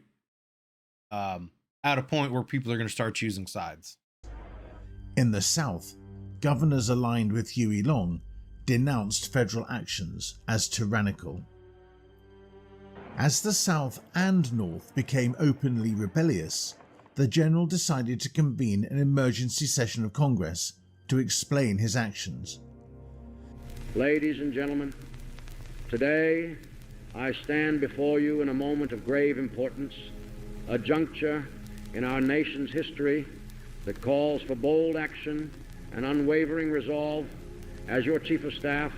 at a point where people are going to start choosing sides. In the South, governors aligned with Huey Long denounced federal actions as tyrannical. As the South and North became openly rebellious, the general decided to convene an emergency session of Congress to explain his actions. Ladies and gentlemen, today I stand before you in a moment of grave importance, a juncture in our nation's history that calls for bold action and unwavering resolve. As your Chief of Staff,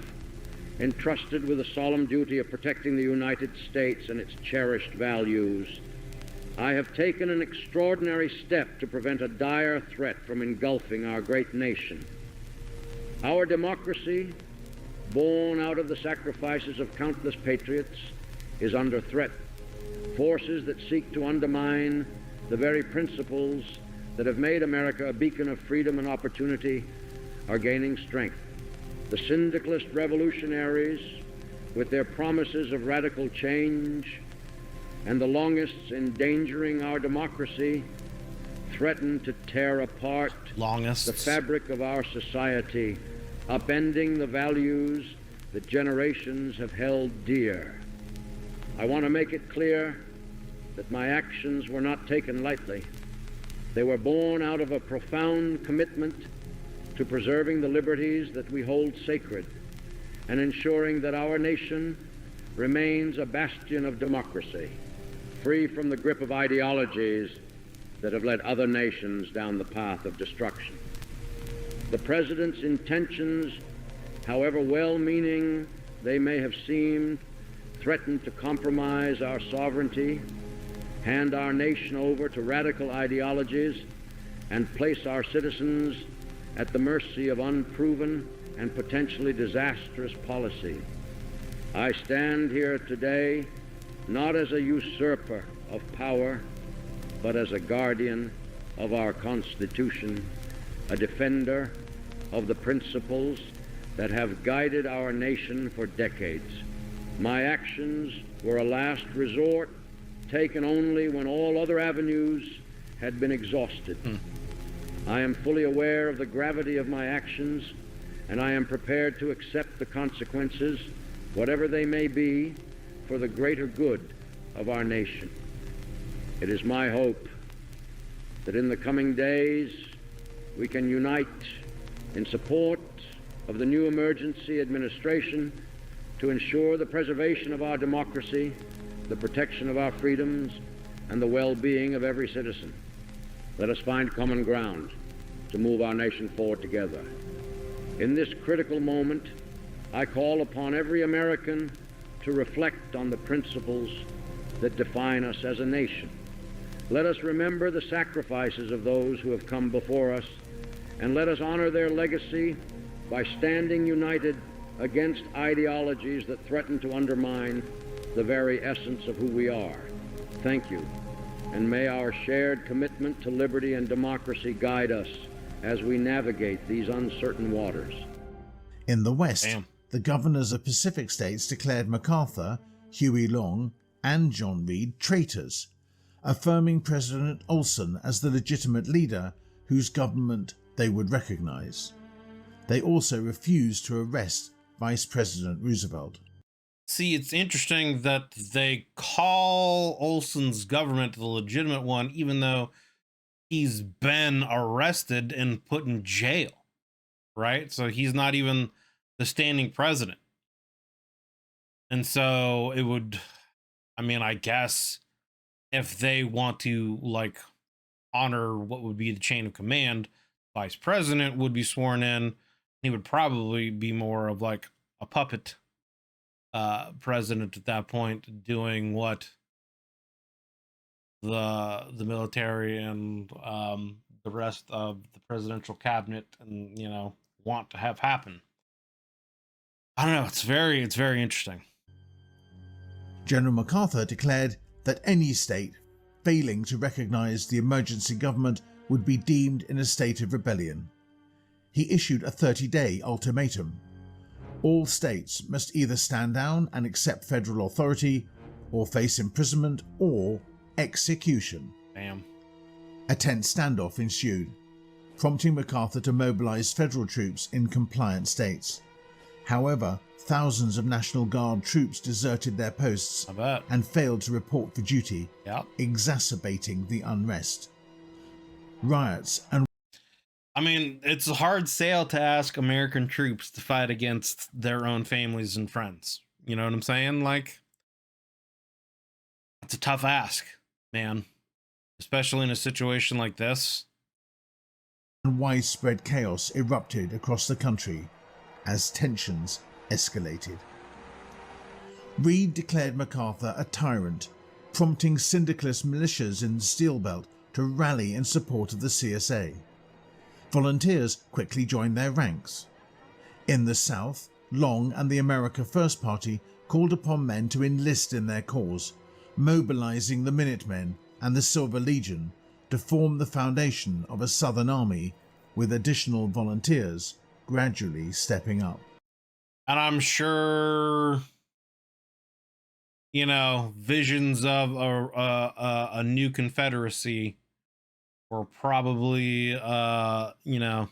entrusted with the solemn duty of protecting the United States and its cherished values, I have taken an extraordinary step to prevent a dire threat from engulfing our great nation. Our democracy, born out of the sacrifices of countless patriots, is under threat. Forces that seek to undermine the very principles that have made America a beacon of freedom and opportunity are gaining strength. The syndicalist revolutionaries, with their promises of radical change, and the longists endangering our democracy, threaten to tear apart the fabric of our society, upending the values that generations have held dear. I want to make it clear that my actions were not taken lightly. They were born out of a profound commitment to preserving the liberties that we hold sacred and ensuring that our nation remains a bastion of democracy, free from the grip of ideologies that have led other nations down the path of destruction. The President's intentions, however well-meaning they may have seemed, threaten to compromise our sovereignty, hand our nation over to radical ideologies, and place our citizens at the mercy of unproven and potentially disastrous policy. I stand here today not as a usurper of power, but as a guardian of our Constitution, a defender of the principles that have guided our nation for decades. My actions were a last resort, taken only when all other avenues had been exhausted. I am fully aware of the gravity of my actions, and I am prepared to accept the consequences, whatever they may be, for the greater good of our nation. It is my hope that in the coming days we can unite in support of the new emergency administration to ensure the preservation of our democracy, the protection of our freedoms, and the well-being of every citizen. Let us find common ground to move our nation forward together. In this critical moment, I call upon every American to reflect on the principles that define us as a nation. Let us remember the sacrifices of those who have come before us, and let us honor their legacy by standing united against ideologies that threaten to undermine the very essence of who we are. Thank you, and may our shared commitment to liberty and democracy guide us as we navigate these uncertain waters. In the West, the governors of Pacific states declared MacArthur, Huey Long, and John Reed traitors, affirming President Olson as the legitimate leader whose government they would recognize. They also refused to arrest Vice President Roosevelt. See, it's interesting that they call Olson's government the legitimate one, even though he's been arrested and put in jail, right? So he's not even the standing president. And so it would, I mean, I guess if they want to like honor what would be the chain of command, vice president would be sworn in. He would probably be more of like a puppet president at that point, doing what the military and the rest of the presidential cabinet and, you know, want to have happen. I don't know. It's very interesting. General MacArthur declared that any state failing to recognize the emergency government would be deemed in a state of rebellion. He issued a 30-day ultimatum. All states must either stand down and accept federal authority, or face imprisonment or execution. Damn. A tense standoff ensued, prompting MacArthur to mobilize federal troops in compliant states. However, thousands of National Guard troops deserted their posts and failed to report for duty, exacerbating the unrest. Riots and I mean, it's a hard sale to ask American troops to fight against their own families and friends. You know what I'm saying? Like, it's a tough ask, man, especially in a situation like this. Widespread chaos erupted across the country as tensions escalated. Reed declared MacArthur a tyrant, prompting syndicalist militias in the Steel Belt to rally in support of the CSA. Volunteers quickly joined their ranks. In the South, Long and the America First Party called upon men to enlist in their cause, mobilizing the Minutemen and the Silver Legion to form the foundation of a Southern army, with additional volunteers gradually stepping up. And I'm sure, you know, visions of a new Confederacy were probably, you know,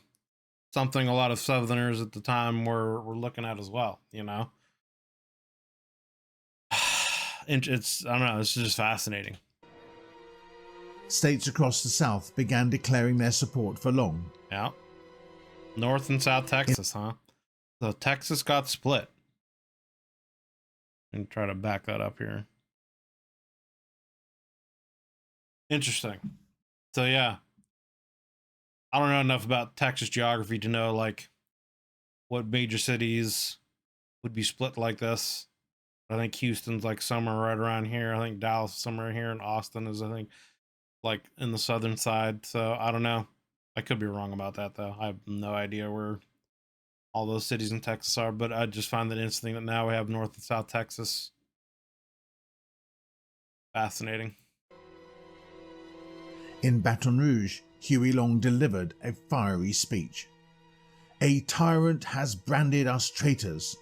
something a lot of Southerners at the time were looking at as well, you know. It's, I don't know, it's just fascinating. States across the South began declaring their support for Long. Yeah. North and South Texas, huh? So Texas got split. And try to back that up here. Interesting. So yeah, I don't know enough about Texas geography to know like what major cities would be split like this. I think Houston's like somewhere right around here. I think Dallas is somewhere here, and Austin is, I think, like in the southern side. So I don't know. I could be wrong about that though. I have no idea where all those cities in Texas are, but I just find that interesting that now we have North and South Texas. Fascinating. In Baton Rouge, Huey Long delivered a fiery speech. "A tyrant has branded us traitors.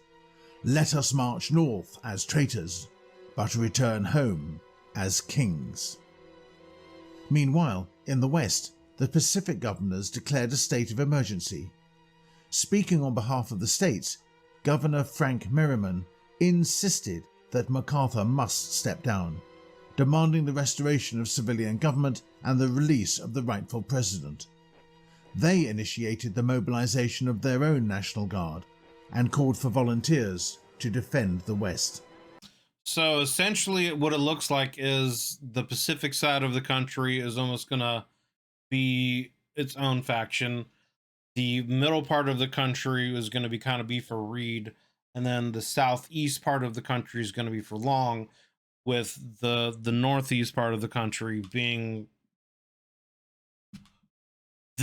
Let us march north as traitors, but return home as kings." Meanwhile, in the West, the Pacific governors declared a state of emergency. Speaking on behalf of the states, Governor Frank Merriman insisted that MacArthur must step down, demanding the restoration of civilian government and the release of the rightful president. They initiated the mobilization of their own National Guard and called for volunteers to defend the West. So essentially what it looks like is the Pacific side of the country is almost gonna be its own faction. The middle part of the country is going to be kind of be for Reed, and then the southeast part of the country is going to be for Long, with the northeast part of the country being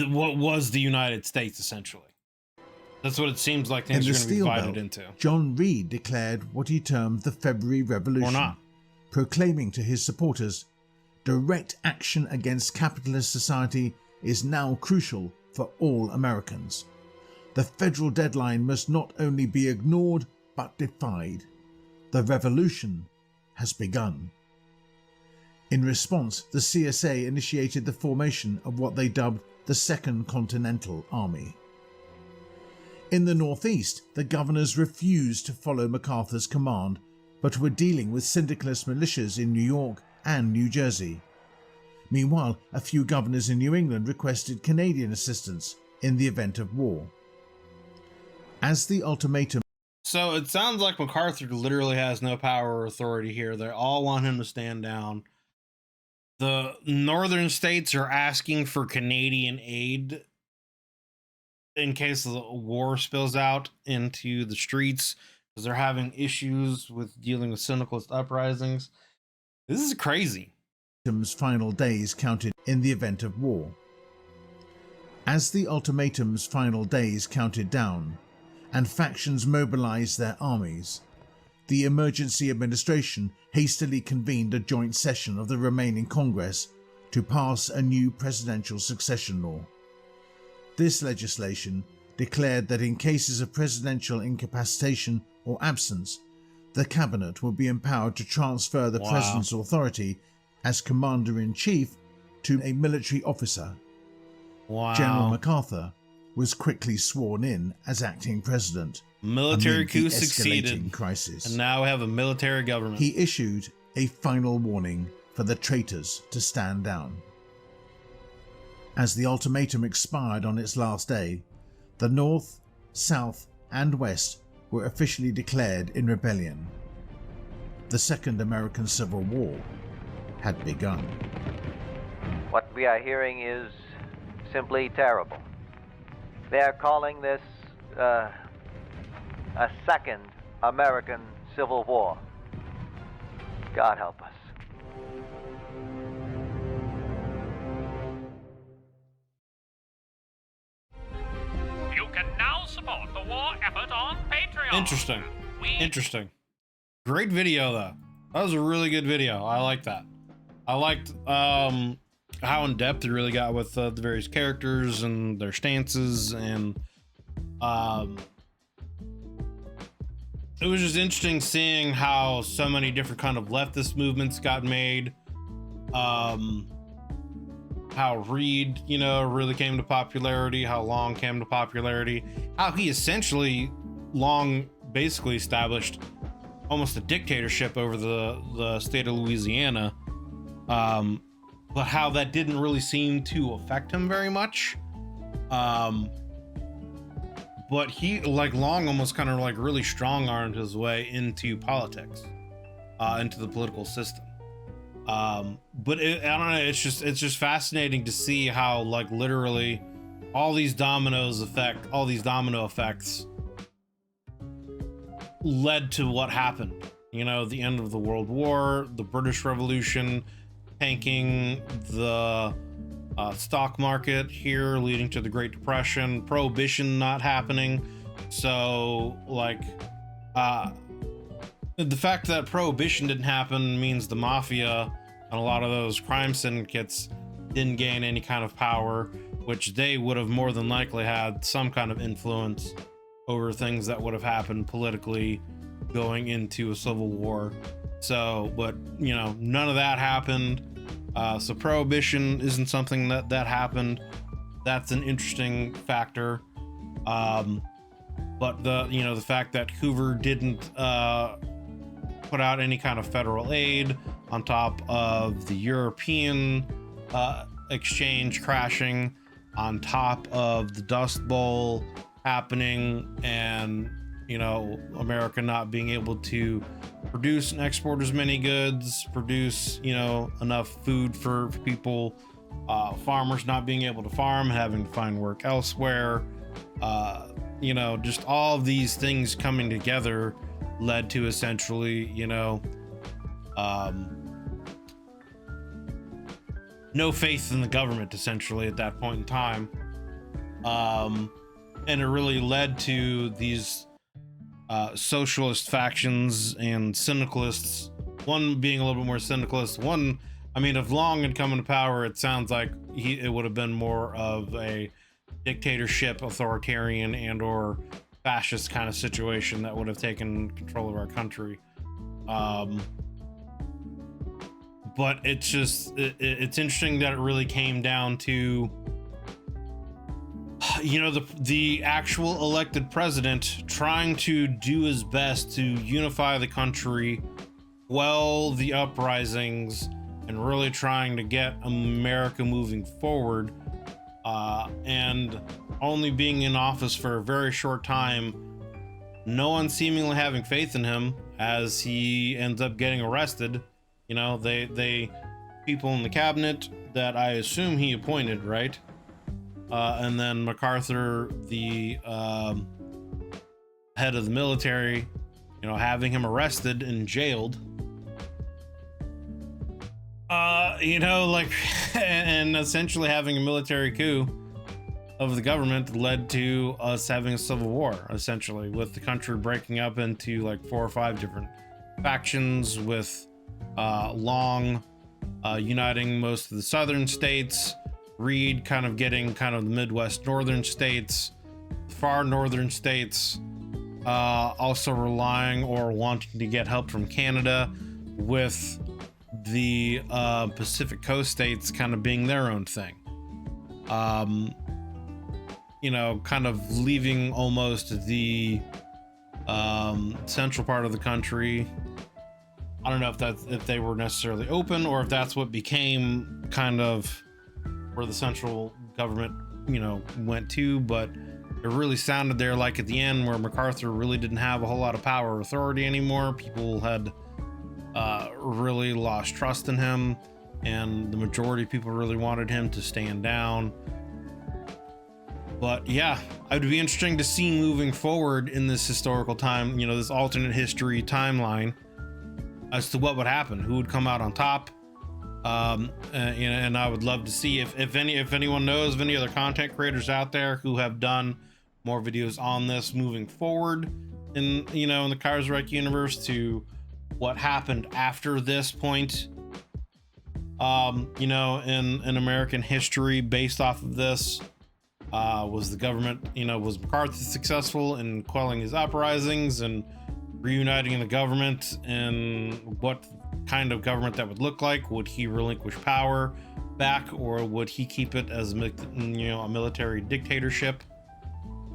what was the United States, essentially. That's what it seems like things are going to be divided into. John Reed declared what he termed the February Revolution, Or not. proclaiming to his supporters, direct action against capitalist society is now crucial for all Americans. The federal deadline must not only be ignored, but defied. The revolution has begun. In response, the CSA initiated the formation of what they dubbed the Second Continental Army. In the Northeast, the governors refused to follow MacArthur's command, but were dealing with syndicalist militias in New York and New Jersey. Meanwhile, a few governors in New England requested Canadian assistance in the event of war. As the ultimatum... So it sounds like MacArthur literally has no power or authority here. They all want him to stand down. The northern states are asking for Canadian aid in case the war spills out into the streets, because they're having issues with dealing with syndicalist uprisings. This is crazy. Final days counted in the event of war. As the ultimatum's final days counted down, and factions mobilized their armies, the emergency administration hastily convened a joint session of the remaining Congress to pass a new presidential succession law. This legislation declared that in cases of presidential incapacitation or absence, the cabinet would be empowered to transfer the president's authority as commander-in-chief to a military officer. General MacArthur was quickly sworn in as acting president. Military coup the succeeded, escalating crisis. and now we have a military government. He issued a final warning for the traitors to stand down. As the ultimatum expired on its last day, the North, South, and West were officially declared in rebellion. The Second American Civil War had begun. What we are hearing is simply terrible. They are calling this a second American Civil War. God help us. You can now support the war effort on Patreon. Interesting. Interesting. Great video, though. That was a really good video. I like that. I liked how in depth it really got with the various characters and their stances, and it was just interesting seeing how so many different kind of leftist movements got made. How Reed, you know, really came to popularity, how Long came to popularity, how he essentially, Long basically established almost a dictatorship over the state of Louisiana, but how that didn't really seem to affect him very much. But he, like Long, almost kind of like really strong-armed his way into politics, into the political system. But I don't know, it's just fascinating to see how, like, literally all these domino effects led to what happened. You know, the end of the World War, the British Revolution, tanking the stock market here, leading to the Great Depression, Prohibition not happening. So, like, the fact that Prohibition didn't happen means the mafia and a lot of those crime syndicates didn't gain any kind of power, which they would have more than likely had some kind of influence over things that would have happened politically going into a civil war. So, but, you know, none of that happened. So Prohibition isn't something that happened. That's an interesting factor. But the fact that Hoover didn't put out any kind of federal aid, on top of the European exchange crashing, on top of the Dust Bowl happening, and you know, America not being able to produce and export as many goods, produce, you know, enough food for people, farmers not being able to farm, having to find work elsewhere, you know, just all of these things coming together led to essentially, you know, no faith in the government essentially at that point in time. And it really led to these socialist factions and syndicalists, one being a little bit more syndicalist, one, I mean, if Long had come into power, it sounds like it would have been more of a dictatorship, authoritarian and or fascist kind of situation that would have taken control of our country. But it's just, it's interesting that it really came down to, you know, the actual elected president trying to do his best to unify the country, quell the uprisings, and really trying to get America moving forward, and only being in office for a very short time, no one seemingly having faith in him as he ends up getting arrested. You know, they people in the cabinet that I assume he appointed, right? And then MacArthur, the head of the military, you know, having him arrested and jailed. You know, like, and essentially having a military coup of the government led to us having a civil war, essentially, with the country breaking up into like 4 or 5 different factions, with Long uniting most of the southern states, Reed kind of getting kind of the Midwest northern states, far northern states, also relying or wanting to get help from Canada, with the Pacific Coast states kind of being their own thing. You know, kind of leaving almost the central part of the country. I don't know if they were necessarily open, or if that's what became kind of where the central government, you know, went to, but it really sounded there like at the end where MacArthur really didn't have a whole lot of power or authority anymore. People had really lost trust in him, and the majority of people really wanted him to stand down. But yeah, it would be interesting to see moving forward in this historical time, you know, this alternate history timeline, as to what would happen, who would come out on top. And I would love to see if anyone knows of any other content creators out there who have done more videos on this moving forward in, you know, in the Kaiserreich universe, to what happened after this point, you know, in American history based off of this. Was the government, you know, was MacArthur successful in quelling his uprisings and reuniting the government, and what kind of government that would look like? Would he relinquish power back, or would he keep it as, you know, a military dictatorship?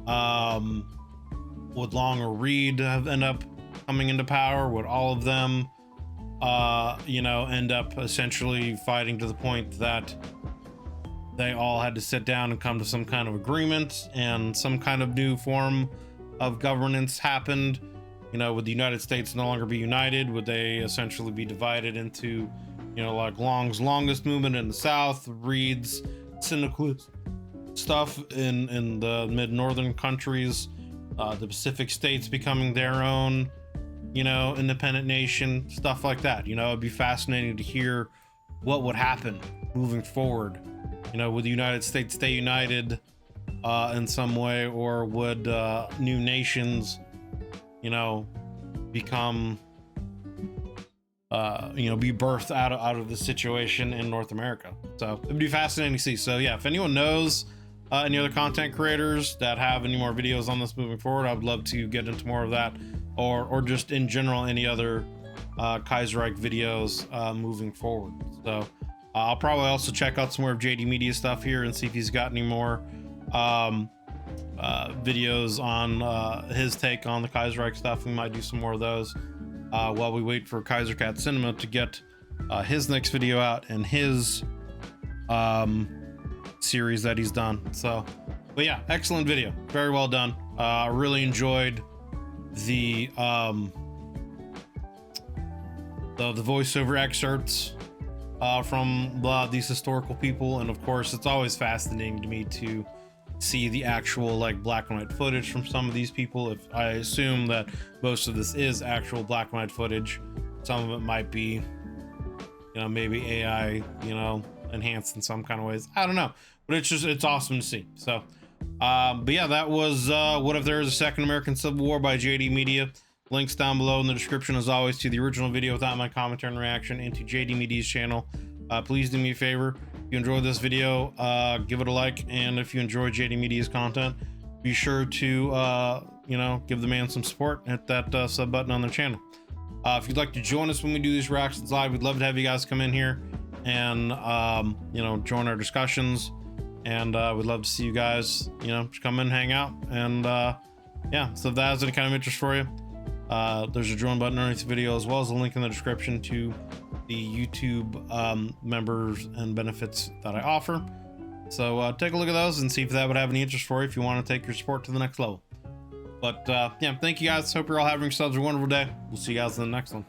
Would Long or Reed end up coming into power? Would all of them, you know, end up essentially fighting to the point that they all had to sit down and come to some kind of agreement, and some kind of new form of governance happened? You know, would the United States no longer be united? Would they essentially be divided into, you know, like Long's longest movement in the South, Reed's syndicalist stuff in the mid-northern countries, the Pacific states becoming their own, you know, independent nation, stuff like that? You know, it'd be fascinating to hear what would happen moving forward. You know, would the United States stay united in some way, or would new nations, you know, become, you know, be birthed out of the situation in North America? So it'd be fascinating to see. So yeah, if anyone knows any other content creators that have any more videos on this moving forward, I would love to get into more of that, or just in general any other Kaiserreich videos moving forward. So I'll probably also check out some more of JD Media stuff here and see if he's got any more videos on his take on the Kaiserreich stuff. We might do some more of those while we wait for Kaiser Cat Cinema to get his next video out and his series that he's done. So, but yeah, excellent video, very well done. I really enjoyed the voiceover excerpts from these historical people. And of course, it's always fascinating to me to see the actual like black and white footage from some of these people. If I assume that most of this is actual black and white footage, some of it might be, you know, maybe AI, you know, enhanced in some kind of ways. I don't know, but it's awesome to see. So but yeah, that was What If There Is a Second American Civil War by JD Media. Links down below in the description, as always, to the original video without my commentary and reaction, and to JD Media's channel. Please do me a favor, if you enjoyed this video, give it a like, and if you enjoy JD Media's content, be sure to you know, give the man some support. Hit that sub button on their channel. If you'd like to join us when we do these reactions live, we'd love to have you guys come in here and you know, join our discussions, and we'd love to see you guys, you know, just come in, hang out, and yeah. So if that has any kind of interest for you, there's a join button underneath the video, as well as a link in the description to the YouTube members and benefits that I offer. So take a look at those and see if that would have any interest for you, if you want to take your support to the next level. But yeah, thank you guys. Hope you're all having yourselves a wonderful day. We'll see you guys in the next one.